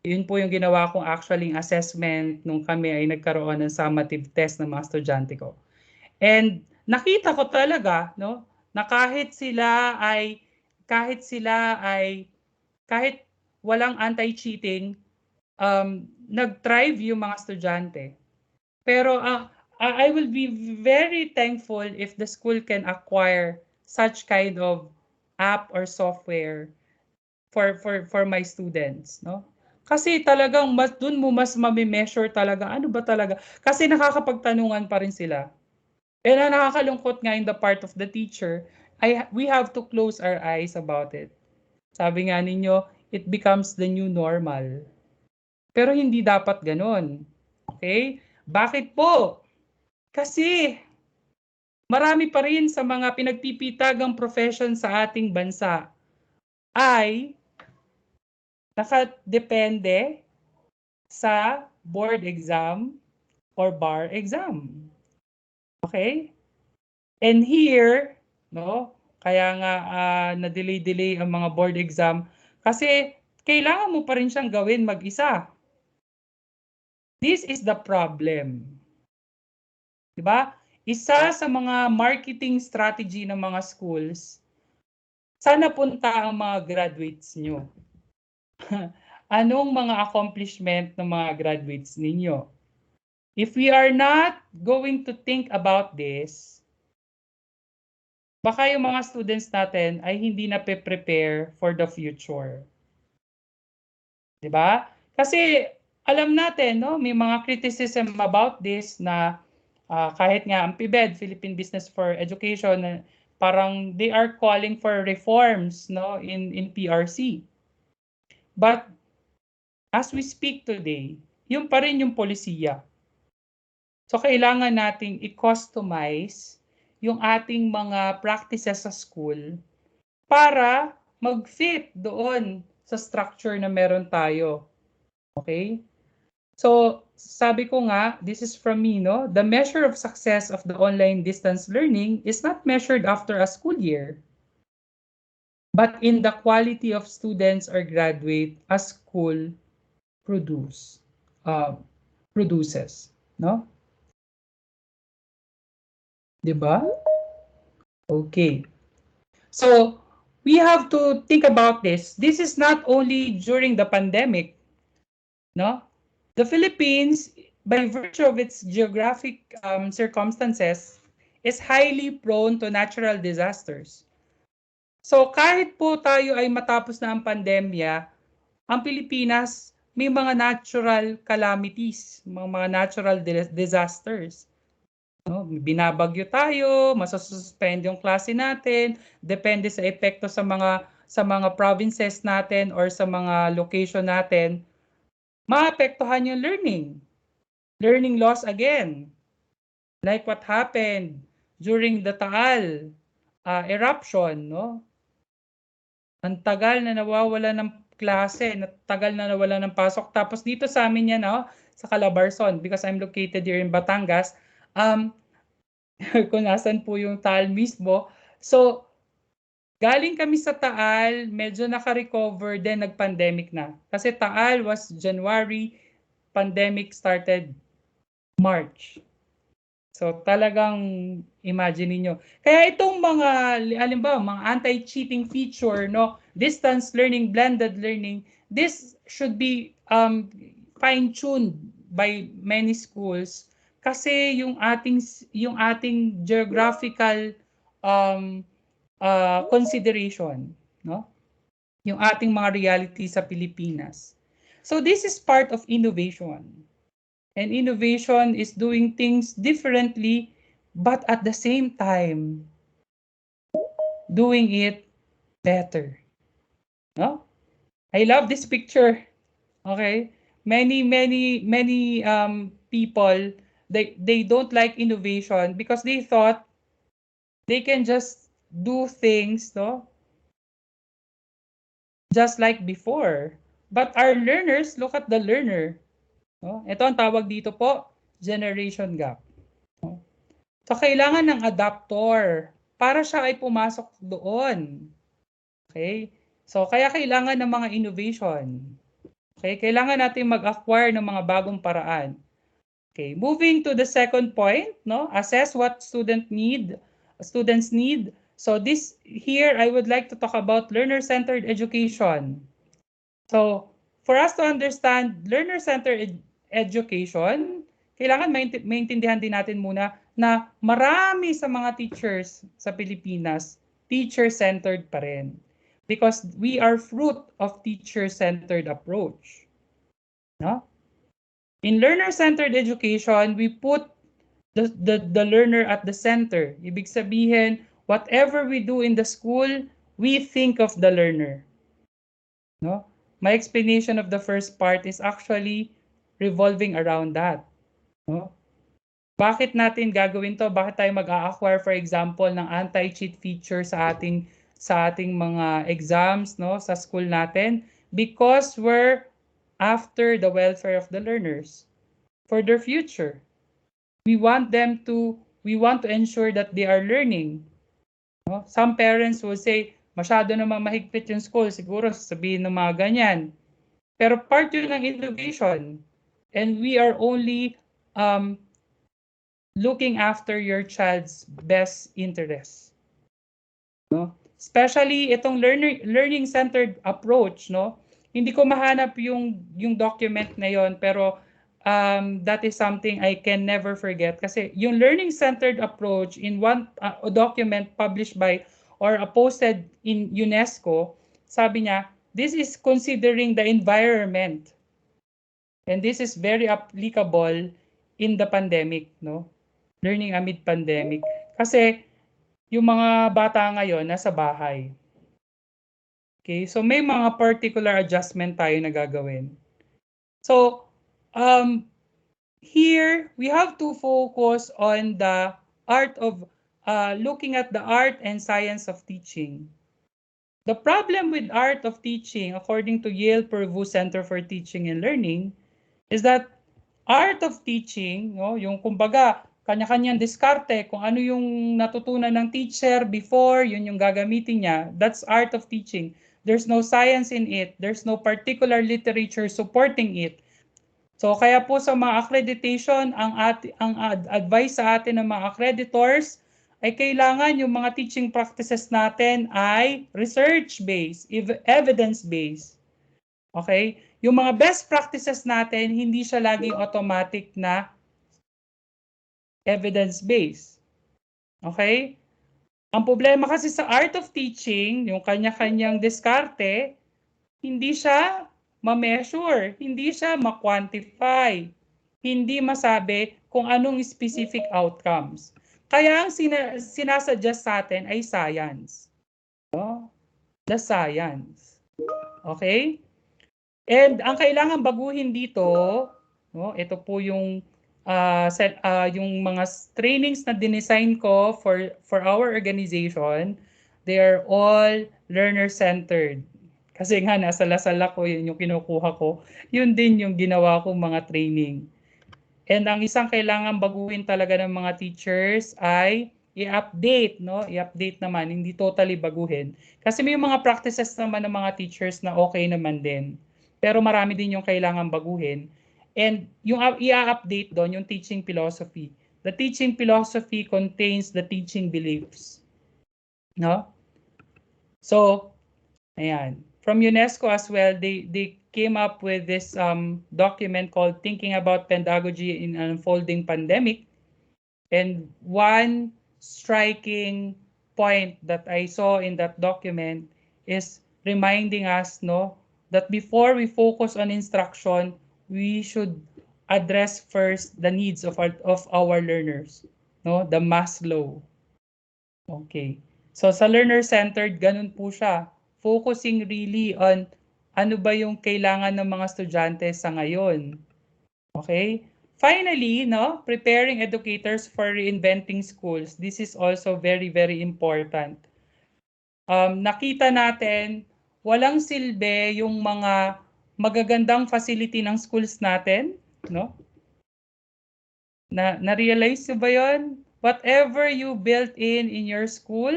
Yun po yung ginawa kong actually assessment nung kami ay nagkaroon ng summative test ng mga estudyante ko. And nakita ko talaga, no, na kahit walang anti-cheating, nag-thrive yung mga estudyante. Pero I will be very thankful if the school can acquire such kind of app or software for my students, no? Kasi talagang dun mo mas mami-measure talaga ano ba talaga, kasi nakakapagtanungan pa rin sila. And ang nakakalungkot nga in the part of the teacher, we have to close our eyes about it. Sabi nga ninyo, it becomes the new normal. Pero hindi dapat ganon. Okay? Bakit po? Kasi marami pa rin sa mga pinagpipitagang profession sa ating bansa ay nakadepende sa board exam or bar exam. Okay? And here, no, kaya nga na-delay ang mga board exam kasi kailangan mo pa rin siyang gawin mag-isa. This is the problem. Diba? Isa sa mga marketing strategy ng mga schools, saan napunta ang mga graduates nyo? Anong mga accomplishment ng mga graduates ninyo? If we are not going to think about this, baka yung mga students natin ay hindi na prepare for the future. Diba? Kasi alam natin, no, may mga criticism about this na kahit nga ang PBED, Philippine Business for Education, parang they are calling for reforms, no, in PRC. But as we speak today, yung pa rin yung polisiya. So kailangan nating i-customize yung ating mga practices sa school para mag-fit doon sa structure na meron tayo. Okay? So, sabi ko nga, this is from me, no? The measure of success of the online distance learning is not measured after a school year, but in the quality of students or graduate a school produces, no? Diba? Okay. So, we have to think about this. This is not only during the pandemic, no? The Philippines, by virtue of its geographic circumstances, is highly prone to natural disasters. So kahit po tayo ay matapos na ang pandemya, ang Pilipinas may mga natural calamities, mga natural disasters. No? Binabagyo tayo, masususpend yung klase natin, depende sa epekto sa mga provinces natin or sa mga location natin. Maapektuhan yung learning loss again, like what happened during the Taal eruption, no? Ang tagal na nawawala ng klase, tagal na nawala ng pasok. Tapos dito sa amin yan, no? Sa Calabarzon, because I'm located here in Batangas, kung nasan po yung Taal mismo. So, galing kami sa Taal, medyo naka-recover, then nag-pandemic na. Kasi Taal was January, pandemic started March. So talagang imagine niyo. Kaya itong mga halimbawa, mga anti-cheating feature, no, distance learning, blended learning, this should be fine-tuned by many schools kasi yung ating geographical consideration, no? Yung ating mga reality sa Pilipinas. So this is part of innovation. And innovation is doing things differently, but at the same time, doing it better. No? I love this picture. Okay? Many people, they don't like innovation because they thought they can just do things, no? Just like before. But our learners, look at the learner. No? Ito ang tawag dito po, generation gap. No? So kailangan ng adapter para siya ay pumasok doon. Okay? So kaya kailangan ng mga innovation. Okay? Kailangan natin mag-acquire ng mga bagong paraan. Okay, moving to the second point, no? Assess what students need. So this here I would like to talk about learner-centered education. So for us to understand learner-centered education, kailangan maintindihan din natin muna na marami sa mga teachers sa Pilipinas, teacher-centered pa rin. Because we are fruit of teacher-centered approach. No? In learner-centered education, we put the learner at the center. Ibig sabihin, whatever we do in the school, we think of the learner. No? My explanation of the first part is actually revolving around that. No? Bakit natin gagawin to? Bakit tayo mag-a-acquire, for example, ng anti-cheat feature sa ating mga exams, no, sa school natin? Because we're after the welfare of the learners for their future. We want to ensure that they are learning. No? Some parents will say, masyado namang mahigpit yung school, siguro sabihin ng mga ganyan. Pero part yun ng education. And we are only looking after your child's best interest. No? Especially itong learning-centered approach, no? Hindi ko mahanap yung document na yon, pero that is something I can never forget kasi yung learning-centered approach in one document published by or posted in UNESCO, sabi niya, this is considering the environment. And this is very applicable in the pandemic, no? Learning amid pandemic. Kasi yung mga bata ngayon nasa bahay. Okay, so may mga particular adjustment tayo na gagawin. So, here we have to focus on the art of looking at the art and science of teaching. The problem with art of teaching, according to Yale Purview Center for Teaching and Learning, is that art of teaching, no, yung kumbaga, kanya-kanyang diskarte, kung ano yung natutunan ng teacher before, yun yung gagamitin niya. That's art of teaching. There's no science in it. There's no particular literature supporting it. So kaya po sa mga accreditation, ang advice sa atin ng mga accreditors ay kailangan yung mga teaching practices natin ay research-based, evidence-based. Okay? Yung mga best practices natin, hindi siya laging automatic na evidence-based. Okay? Ang problema kasi sa art of teaching, yung kanya-kanyang diskarte, hindi siya ma-measure, hindi siya ma-quantify, hindi masabi kung anong specific outcomes. Kaya ang sinasuggest sa atin ay science. No? The science. Okay? And ang kailangan baguhin dito, no, ito po yung yung mga trainings na dinesign ko for our organization. They are all learner-centered. Kasi nga nasa Lasal ako, yun yung kinukuha ko. Yun din yung ginawa kong mga training. And ang isang kailangan baguhin talaga ng mga teachers ay i-update, no? I-update naman, hindi totally baguhin. Kasi may mga practices naman ng mga teachers na okay naman din. Pero marami din yung kailangan baguhin. And yung i-update doon, yung teaching philosophy. The teaching philosophy contains the teaching beliefs. No? So, ayan. From UNESCO as well, they came up with this document called Thinking About Pedagogy in an Unfolding Pandemic. And one striking point that I saw in that document is reminding us, no, that before we focus on instruction, we should address first the needs of our learners, no, the Maslow. Okay. So sa learner-centered, ganun po siya. Focusing really on ano ba yung kailangan ng mga estudyante sa ngayon. Okay? Finally, no, preparing educators for reinventing schools. This is also very, very important. Nakita natin, walang silbi yung mga magagandang facility ng schools natin, no? Na-realize nyo ba yun? Whatever you built in your school,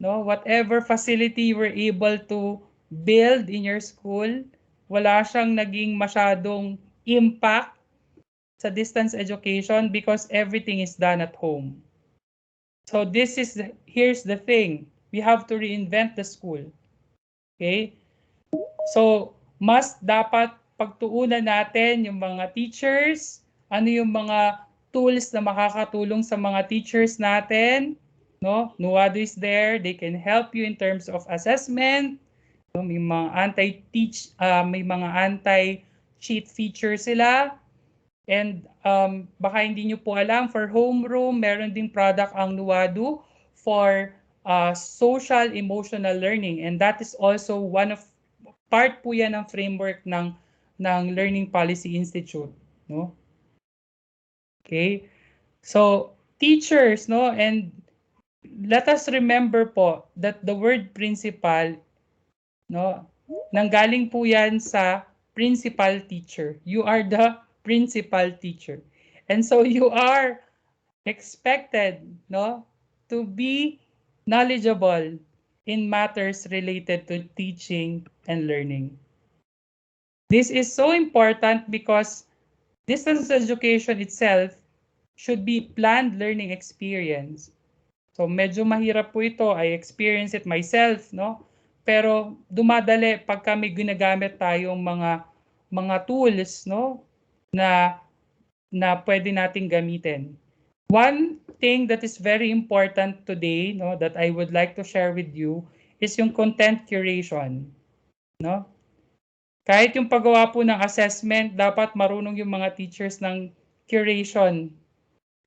no, whatever facility you were able to build in your school, wala siyang naging masyadong impact sa distance education because everything is done at home. So here's the thing. We have to reinvent the school. Okay? So, mas dapat pagtuunan natin yung mga teachers, ano yung mga tools na makakatulong sa mga teachers natin. No? Nuwado is there. They can help you in terms of assessment. No? May mga anti-cheat features sila. And baka hindi nyo po alam, for homeroom, meron ding product ang Nuwado for social emotional learning. And that is also part po yan ng framework ng Learning Policy Institute. No? Okay? So, teachers, no, and let us remember po that the word principal, no, nanggaling po yan sa principal teacher. You are the principal teacher. And so you are expected, no, to be knowledgeable in matters related to teaching and learning. This is so important because distance education itself should be planned learning experience. So medyo mahirap po ito. I experience it myself, no? Pero dumadali pag kami ginagamit tayong mga tools, no, na pwede nating gamitin. One thing that is very important today, no, that I would like to share with you is yung content curation, no? Kahit yung paggawa po ng assessment, dapat marunong yung mga teachers ng curation.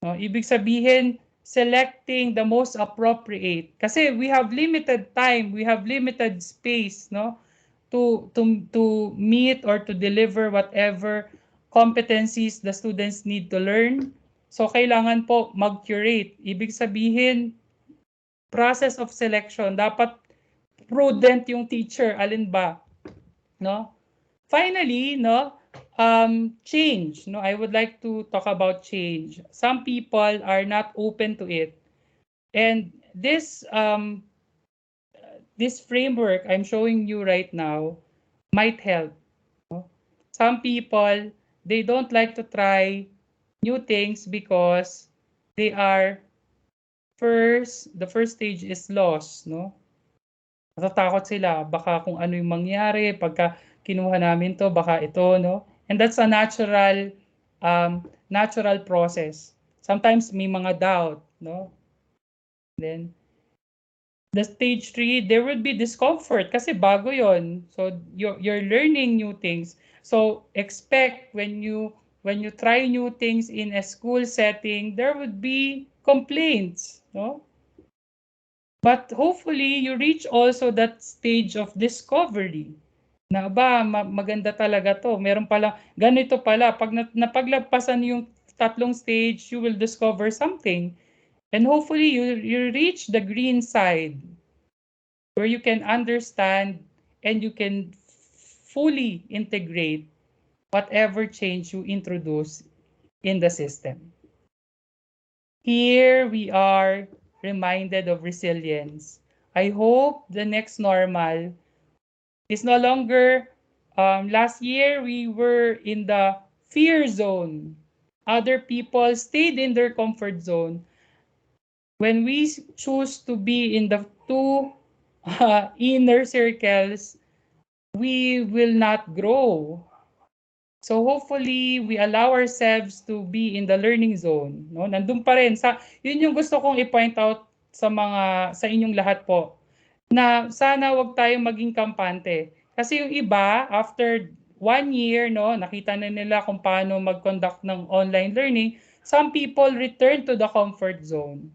No? Ibig sabihin, selecting the most appropriate. Kasi we have limited time, we have limited space, no? To meet or to deliver whatever competencies the students need to learn. So kailangan po mag-curate. Ibig sabihin, process of selection, dapat prudent yung teacher, alin ba, no? Finally, no, change. No, I would like to talk about change. Some people are not open to it, and this framework I'm showing you right now might help. No? Some people, they don't like to try new things because they are the first stage is loss, no? Natatakot sila, baka kung ano yung mangyari, pagka kinuha namin to, baka ito, no? And that's a natural process. Sometimes may mga doubt, no? Then, the stage 3, there would be discomfort kasi bago yon. So, you're learning new things. So, expect when you try new things in a school setting, there would be complaints, no? But hopefully, you reach also that stage of discovery. Na ba, maganda talaga to. Meron pala, ganito pala. Pag napaglagpasan yung tatlong stage, you will discover something. And hopefully, you reach the green side where you can understand and you can fully integrate whatever change you introduce in the system. Here we are reminded of resilience. I hope the next normal is no longer, last year we were in the fear zone. Other people stayed in their comfort zone. When we choose to be in the two inner circles, we will not grow. So hopefully, we allow ourselves to be in the learning zone. No? Nandun pa rin. Yun yung gusto kong i-point out sa inyong lahat po. Na sana wag tayong maging kampante. Kasi yung iba, after 1 year, no, nakita na nila kung paano mag-conduct ng online learning, some people return to the comfort zone.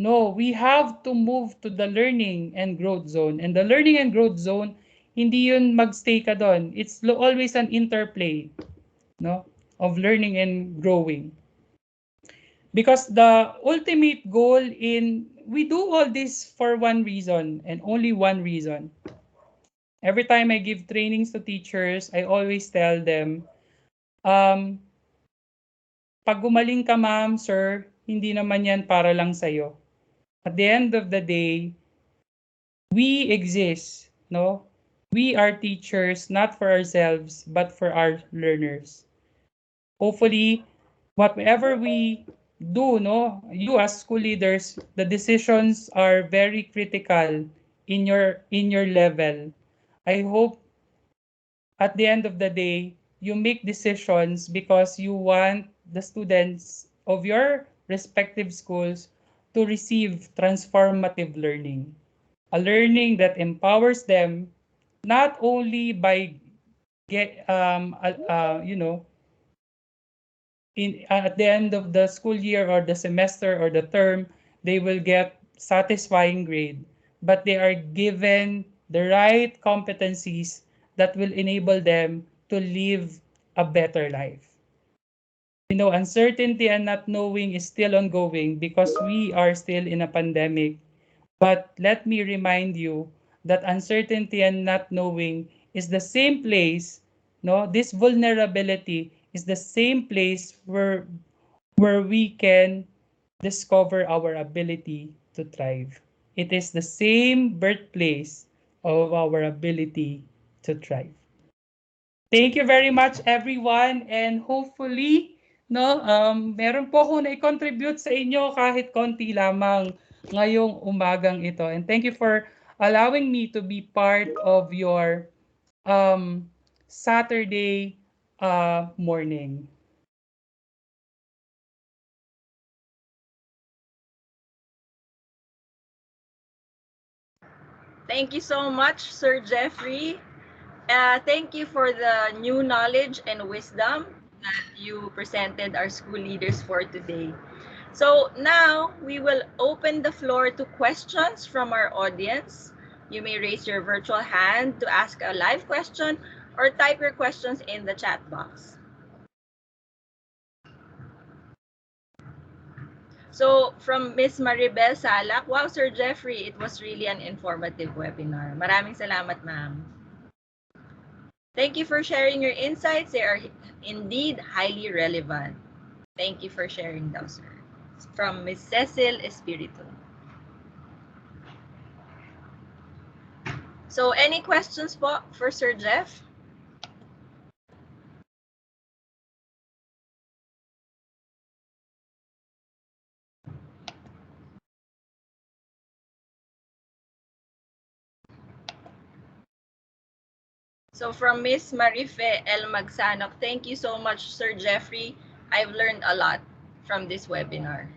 No, we have to move to the learning and growth zone. And the learning and growth zone, hindi yun magstay ka doon. It's always an interplay, no, of learning and growing. Because the ultimate goal we do all this for one reason and only one reason. Every time I give trainings to teachers, I always tell them, pag gumaling ka ma'am, sir, hindi naman yan para lang sa'yo. At the end of the day, we exist, no? We are teachers, not for ourselves, but for our learners. Hopefully, whatever we do, no, you as school leaders, the decisions are very critical in your level. I hope at the end of the day, you make decisions because you want the students of your respective schools to receive transformative learning. A learning that empowers them not only by at the end of the school year or the semester or the term, they will get satisfying grade, but they are given the right competencies that will enable them to live a better life. You know, uncertainty and not knowing is still ongoing because we are still in a pandemic. But let me remind you that uncertainty and not knowing is the same place, no? This vulnerability is the same place where we can discover our ability to thrive. It is the same birthplace of our ability to thrive. Thank you very much, everyone, and hopefully, no, meron po ako na-contribute sa inyo kahit konti lamang ngayong umagang ito. And thank you for allowing me to be part of your Saturday morning. Thank you so much, Sir Jeffrey. Thank you for the new knowledge and wisdom that you presented our school leaders for today. So now we will open the floor to questions from our audience. You may raise your virtual hand to ask a live question or type your questions in the chat box. So from Ms. Maribel Salak, wow, Sir Jeffrey, it was really an informative webinar. Maraming salamat, ma'am. Thank you for sharing your insights. They are indeed highly relevant. Thank you for sharing those, sir. From Ms. Cecil Espiritu. So any questions po for Sir Jeff? So from Ms. Marife L. Magsanok, thank you so much, Sir Jeffrey. I've learned a lot from this webinar.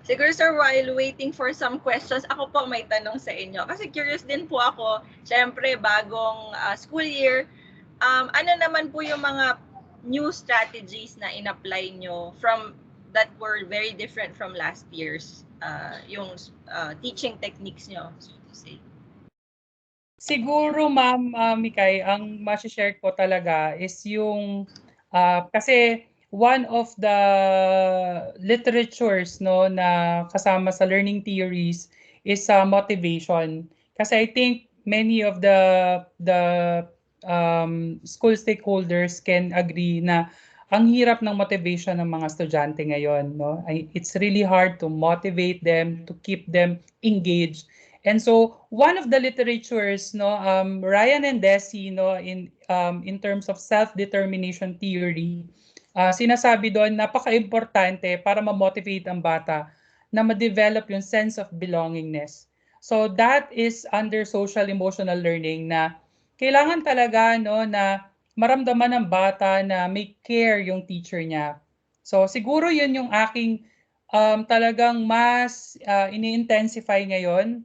Siguro, sir, while waiting for some questions, ako po may tanong sa inyo. Kasi curious din po ako, syempre, bagong school year, ano naman po yung mga new strategies na in-apply nyo from that were very different from last year's yung teaching techniques nyo, so to say? Siguro, Ma'am Mikay, ang ma-share ko talaga is yung kasi one of the literatures no na kasama sa learning theories is motivation. Kasi I think many of the school stakeholders can agree na ang hirap ng motivation ng mga estudyante ngayon, no? It's really hard to motivate them, to keep them engaged. And so one of the literatures, no, Ryan and Deci, no, in terms of self-determination theory, sinasabi doon napaka-importante para ma-motivate ang bata na ma-develop yung sense of belongingness. So that is under social emotional learning na kailangan talaga no na maramdaman ng bata na may care yung teacher niya. So siguro yun yung aking talagang mas ini-intensify ngayon.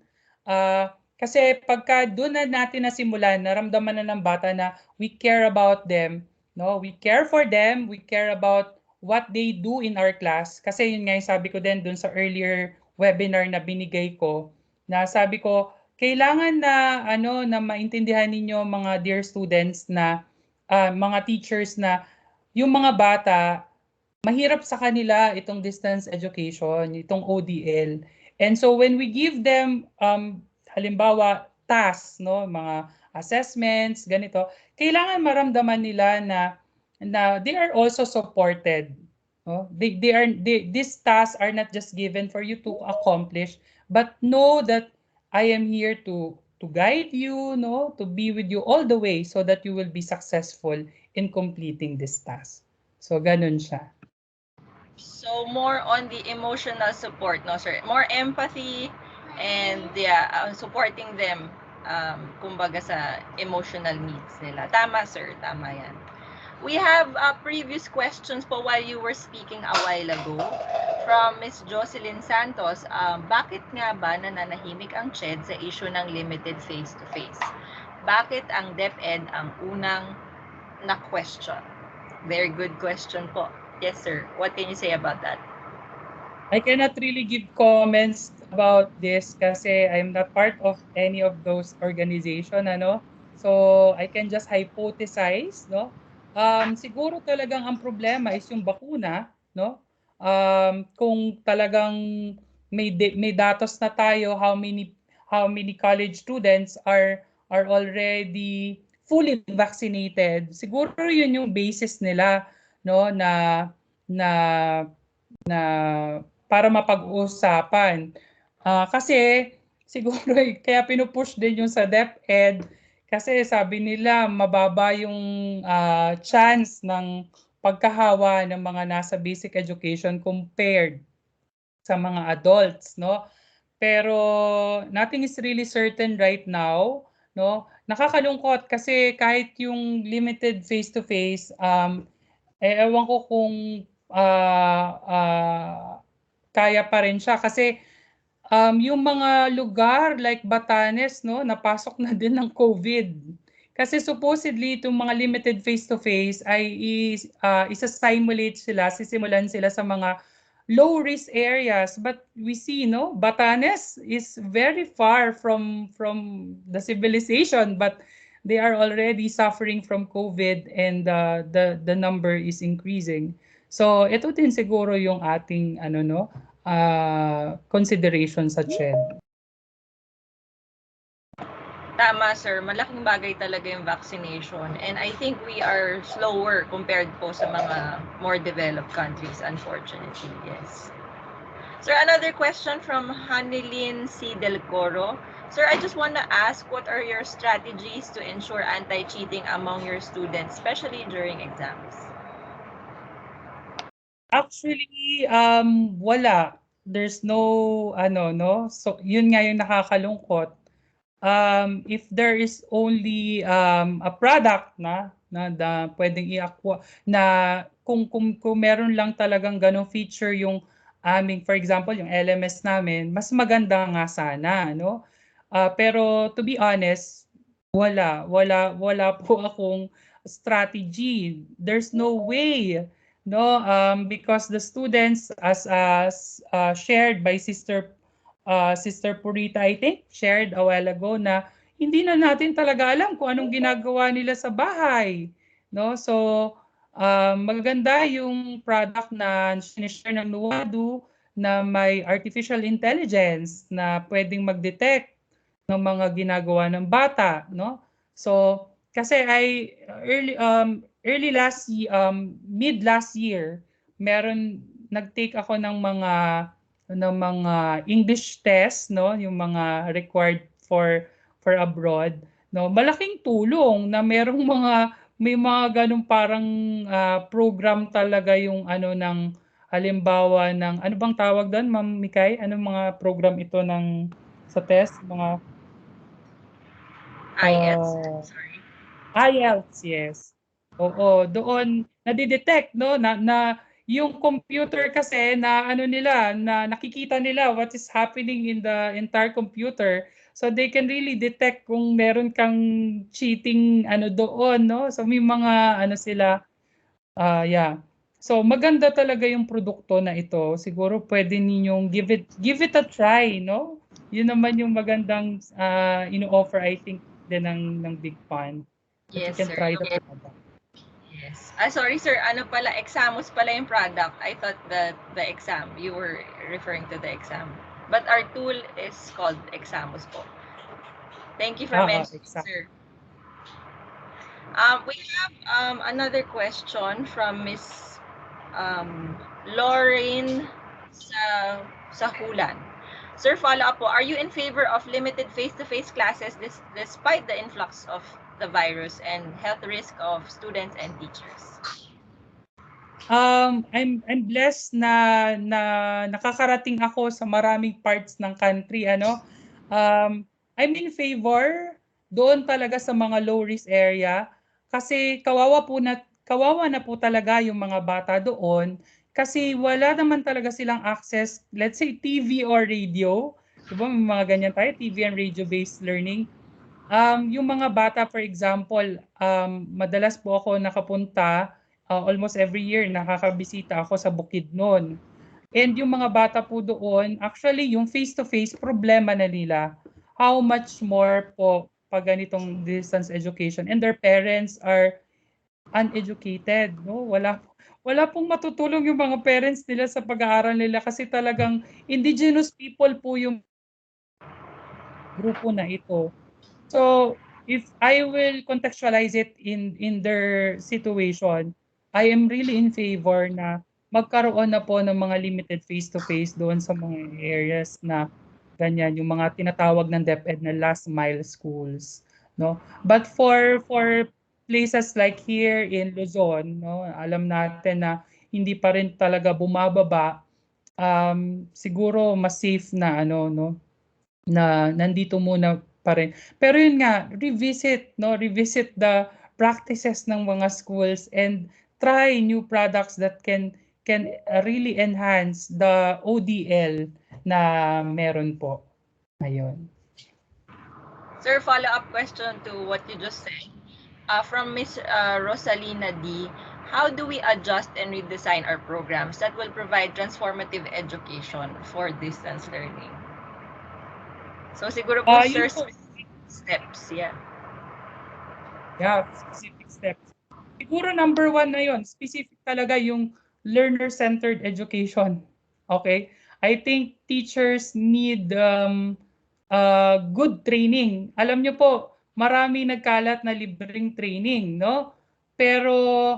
Kasi pagka doon na natin nasimulan, naramdaman na ng bata na we care about them, no? We care for them, we care about what they do in our class. Kasi yun nga yung sabi ko din doon sa earlier webinar na binigay ko, na sabi ko, kailangan na na maintindihan ninyo mga dear students na mga teachers na yung mga bata mahirap sa kanila itong distance education, itong ODL. And so when we give them halimbawa tasks, no, mga assessments, ganito, kailangan maramdaman nila na they are also supported. No? These tasks are not just given for you to accomplish, but know that I am here to guide you, no, to be with you all the way so that you will be successful in completing this task. So ganun siya. So more on the emotional support, no, sir? More empathy and yeah, supporting them kumbaga sa emotional needs nila. Tama, sir. Tama yan. We have previous questions po while you were speaking a while ago from Ms. Jocelyn Santos. Bakit nga ba nananahimik ang CHED sa issue ng limited face-to-face? Bakit ang DepEd ang unang na-question? Very good question po. Yes, sir. What can you say about that? I cannot really give comments about this kasi I'm not part of any of those organization, ano. So I can just hypothesize, no. Siguro talagang ang problema is yung bakuna, no? Kung talagang may datos na tayo how many college students are already fully vaccinated. Siguro yun yung basis nila, no, na na para mapag-usapan. Kasi siguro kaya pinupush din yung sa DepEd kasi sabi nila mababa yung chance ng pagkahawa ng mga nasa basic education compared sa mga adults, no? Pero nothing is really certain right now, no? Nakakalungkot kasi kahit yung limited face-to-face, ewan ko kung kaya pa rin siya kasi yung mga lugar like Batanes, no, napasok na din ng COVID. Kasi supposedly itong mga limited face-to-face ay isa-simulate sila, sisimulan sila sa mga low-risk areas. But we see, no, Batanes is very far from the civilization, but they are already suffering from COVID and the number is increasing. So ito din siguro yung ating consideration sa CHED. Tama, sir. Malaking bagay talaga yung vaccination. And I think we are slower compared po sa mga more developed countries, unfortunately. Yes. Sir, another question from Hanilin C. Del Coro. Sir, I just want to ask, what are your strategies to ensure anti-cheating among your students, especially during exams? Actually, wala. There's no, no? So, yun nga yung nakakalungkot. If there is only a product na pwedeng i-acquire na kung meron lang talagang ganong feature yung aming, for example, yung LMS namin, mas maganda nga sana, no? Pero to be honest, wala po akong strategy. There's no way, no, because the students as shared by Sister Purita, I think, shared a while ago na hindi na natin talaga alam kung anong ginagawa nila sa bahay, no? So maganda yung product na sinishare ng NUADU na may artificial intelligence na pwedeng mag-detect ng mga ginagawa ng bata, no? So kasi early last year, mid last year, nag-take ako ng mga English test, no, yung mga required for abroad, no. Malaking tulong na may mga ganung parang program talaga yung ng halimbawa ng ano bang tawag doon, Ma'am Mikay? Anong mga program ito ng sa test, mga IELTS, sorry. IELTS, yes. Oo, doon nadidetect, no, na yung computer kasi na nila, na nakikita nila what is happening in the entire computer. So they can really detect kung meron kang cheating doon, no? So may mga sila yeah. So maganda talaga yung produkto na ito. Siguro pwede ninyong give it a try, no? Yun naman yung magandang ino-offer, I think, din ng Big Fun. That you Yes, can sir. try the product. Yes. Sorry, sir. Ano pala, Examus pala yung product. I thought that the exam, you were referring to the exam. But our tool is called Examus po. Thank you for mentioning, sir. We have another question from Miss Lauren Sahulan. Sir, follow-up po. Are you in favor of limited face-to-face classes despite the influx of the virus and health risk of students and teachers? I'm blessed na nakakarating ako sa maraming parts ng country, I'm in favor doon talaga sa mga low risk area kasi kawawa na po talaga yung mga bata doon kasi wala naman talaga silang access, let's say TV or radio. Diba may mga ganyan tayo, TV and radio-based learning. Yung mga bata, for example, madalas po ako nakapunta, almost every year nakakabisita ako sa Bukidnon. And yung mga bata po doon, actually yung face-to-face problema na nila. How much more po pag ganitong distance education, and their parents are uneducated, no? Wala pong matutulong yung mga parents nila sa pag-aaral nila kasi talagang indigenous people po yung grupo na ito. So, if I will contextualize it in their situation, I am really in favor na magkaroon na po ng mga limited face-to-face doon sa mga areas na ganyan, yung mga tinatawag ng DepEd na last mile schools, no? But for places like here in Luzon, no, alam natin na hindi pa rin talaga bumababa, siguro mas safe na ano, no, na nandito muna pa rin. Pero yun nga, revisit the practices ng mga schools and try new products that can really enhance the ODL na meron po. Ayun. Sir, follow-up question to what you just said. From Ms. Rosalina D, how do we adjust and redesign our programs that will provide transformative education for distance learning? So siguro po, sir, specific steps, yeah. Yeah, specific steps. Siguro number 1 na yon, specific talaga yung learner-centered education. Okay? I think teachers need good training. Alam nyo po, marami nagkalat na libreng training, no? Pero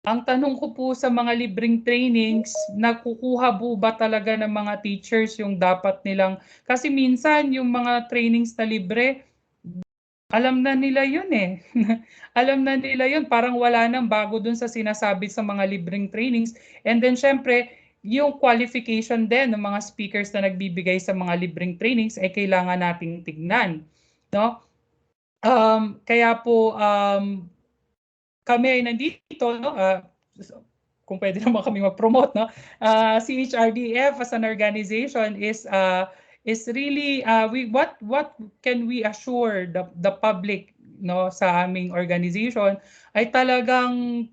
ang tanong ko po sa mga libreng trainings, nakukuha po ba talaga ng mga teachers yung dapat nilang, kasi minsan yung mga trainings na libre, alam na nila yun eh. Alam na nila yun, parang wala nang bago dun sa sinasabi sa mga libreng trainings. And then syempre, yung qualification din ng mga speakers na nagbibigay sa mga libreng trainings ay kailangan nating tignan, no? Kaya po kami ay nandito, no? Kung pwede naman kami mag-promote, no? CHRDF as an organization is really what can we assure the public, no, sa aming organization ay talagang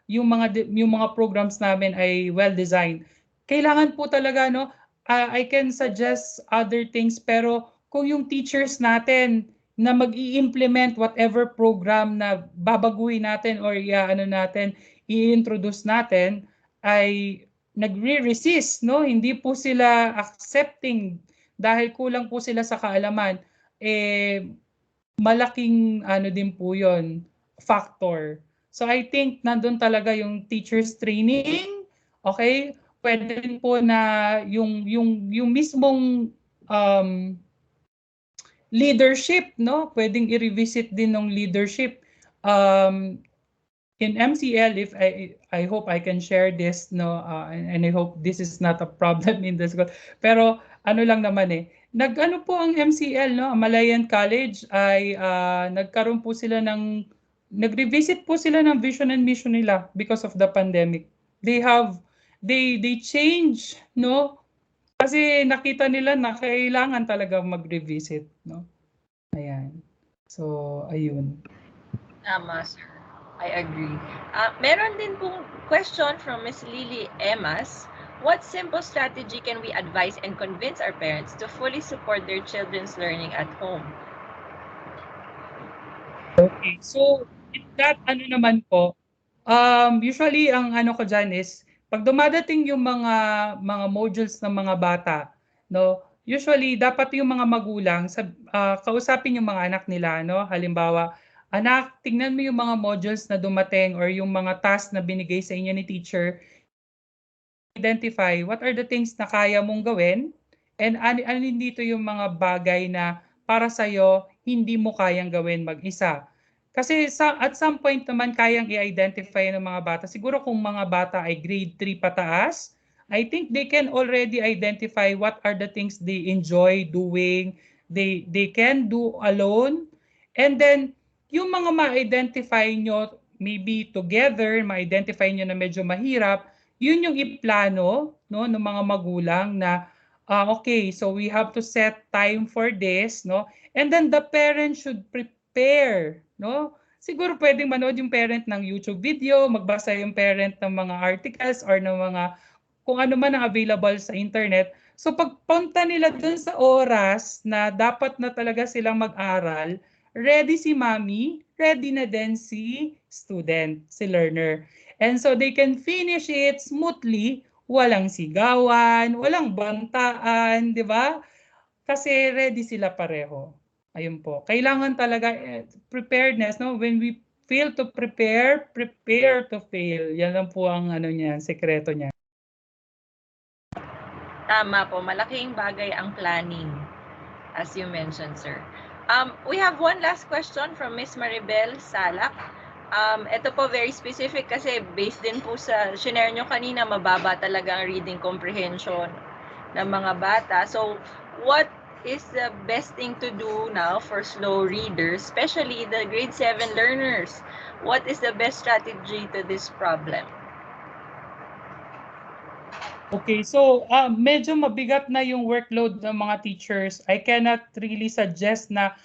yung mga programs namin ay well designed. Kailangan po talaga, no, I can suggest other things, pero kung yung teachers natin na mag-i-implement whatever program na babaguhin natin or i-introduce natin ay nagre-resist, no? Hindi po sila accepting dahil kulang po sila sa kaalaman. Malaking din po 'yon, factor. So I think nandun talaga yung teachers training, okay? Pwede rin po na yung mismong leadership, no? Pwedeng i-revisit din ng leadership. In MCL, if I hope I can share this, no, and I hope this is not a problem in this school. Pero ano lang naman nag-ano po ang MCL, no, Malayan College ay nagkaroon po sila nag-revisit po sila ng vision and mission nila because of the pandemic. They change, no? Kasi nakita nila na kailangan talaga mag-revisit, no? Ayan. So, ayun. Tama, sir. I agree. Meron din pong question from Ms. Lily Emas. What simple strategy can we advise and convince our parents to fully support their children's learning at home? Okay. So, that naman po, usually ang ko dyan is, pag dumadating yung mga modules ng mga bata, no, usually dapat yung mga magulang kausapin yung mga anak nila, no? Halimbawa, anak, tingnan mo yung mga modules na dumating or yung mga task na binigay sa inyo ni teacher. Identify what are the things na kaya mong gawin and alin dito yung mga bagay na para sa'yo hindi mo kayang gawin mag-isa. Kasi at some point naman kayang i-identify ng mga bata. Siguro kung mga bata ay grade 3 pataas, I think they can already identify what are the things they enjoy doing, they can do alone. And then, yung mga ma-identify nyo, maybe together, ma-identify nyo na medyo mahirap, yun yung iplano, no, ng mga magulang na, okay, so we have to set time for this, no? And then the parent should prepare, no? Siguro pwedeng manood yung parent ng YouTube video, magbasa yung parent ng mga articles or ng mga kung ano man ang available sa internet. So pagpunta nila dun sa oras na dapat na talaga silang mag-aral, ready si mommy, ready na din si student, si learner. And so they can finish it smoothly, walang sigawan, walang bantaan, di ba? Kasi ready sila pareho. Ayun po. Kailangan talaga preparedness, no? When we fail to prepare, prepare to fail. Yan lang po ang ano niya, sekreto niya. Tama po, malaking bagay ang planning, as you mentioned, sir. We have one last question from Miss Maribel Salak. Ito po very specific kasi based din po sa shinare nyo kanina, mababa talaga ang reading comprehension ng mga bata. So, what is the best thing to do now for slow readers, especially the grade 7 learners? What is the best strategy to this problem? Okay, so medyo mabigat na yung workload ng mga teachers. I cannot really suggest na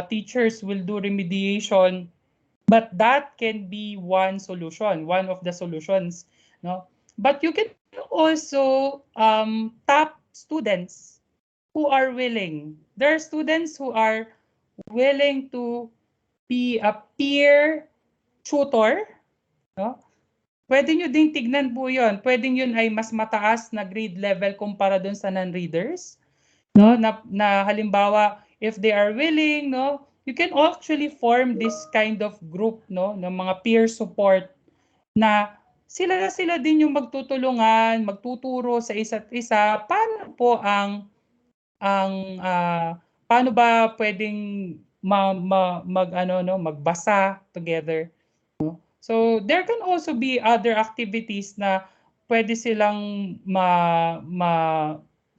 teachers will do remediation, but that can be one solution, one of the solutions, no? But you can also tap students who are willing. There are students who are willing to be a peer tutor, no? Pwede nyo ding tignan po yun. Pwede yun ay mas mataas na grade level kumpara dun sa non-readers. No? Na halimbawa, if they are willing, no, you can actually form this kind of group, no, ng mga peer support na sila din yung magtutulungan, magtuturo sa isa't isa. Paano po paano ba pwedeng magbasa together? So there can also be other activities na pwede silang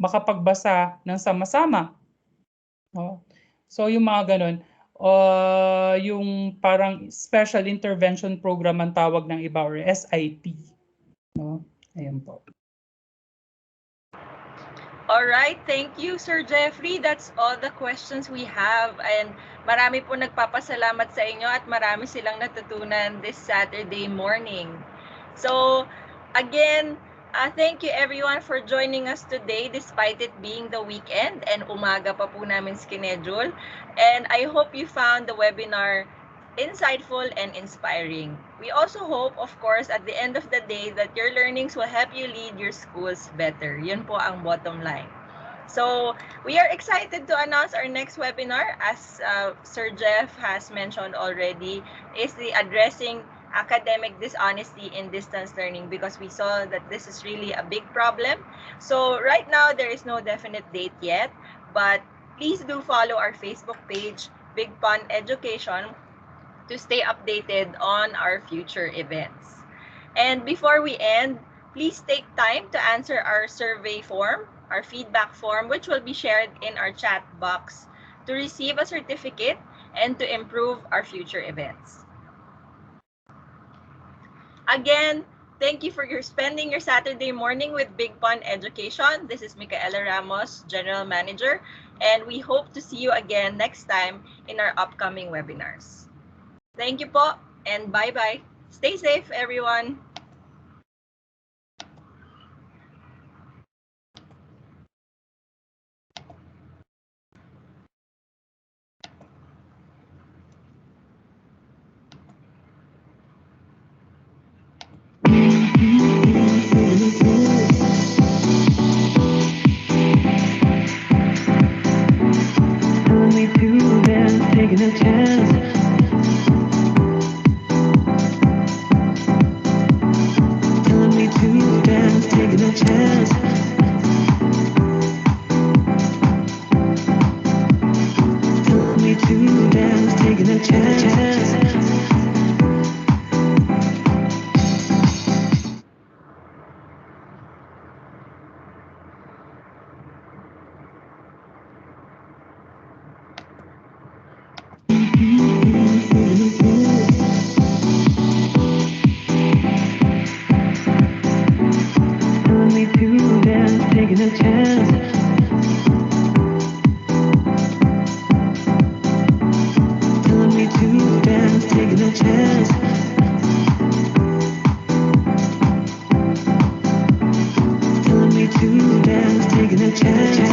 makapagbasa ng sama-sama. No? So yung mga ganun, yung parang special intervention program ang tawag ng iba or SIP. No? Ayan po. All right, thank you, Sir Jeffrey. That's all the questions we have. And marami po nagpapasalamat sa inyo at marami silang natutunan this Saturday morning. So, again, thank you everyone for joining us today despite it being the weekend and umaga pa po namin schedule. And I hope you found the webinar insightful and inspiring. We also hope, of course, at the end of the day that your learnings will help you lead your schools better. Yun po ang bottom line. So, we are excited to announce our next webinar, as Sir Jeff has mentioned already, is the addressing academic dishonesty in distance learning, because we saw that this is really a big problem. So, right now, there is no definite date yet, but please do follow our Facebook page, Big Pond Education, to stay updated on our future events. And before we end, please take time to answer our survey form, our feedback form, which will be shared in our chat box to receive a certificate and to improve our future events. Again, thank you for spending your Saturday morning with Big Pond Education. This is Micaela Ramos, General Manager, and we hope to see you again next time in our upcoming webinars. Thank you po, and bye-bye. Stay safe, everyone. Taking a chance. Telling me to dance, taking a chance. Telling me to dance, taking a chance. Taking a chance. Telling me to dance, taking a chance. Telling me to dance, taking a chance.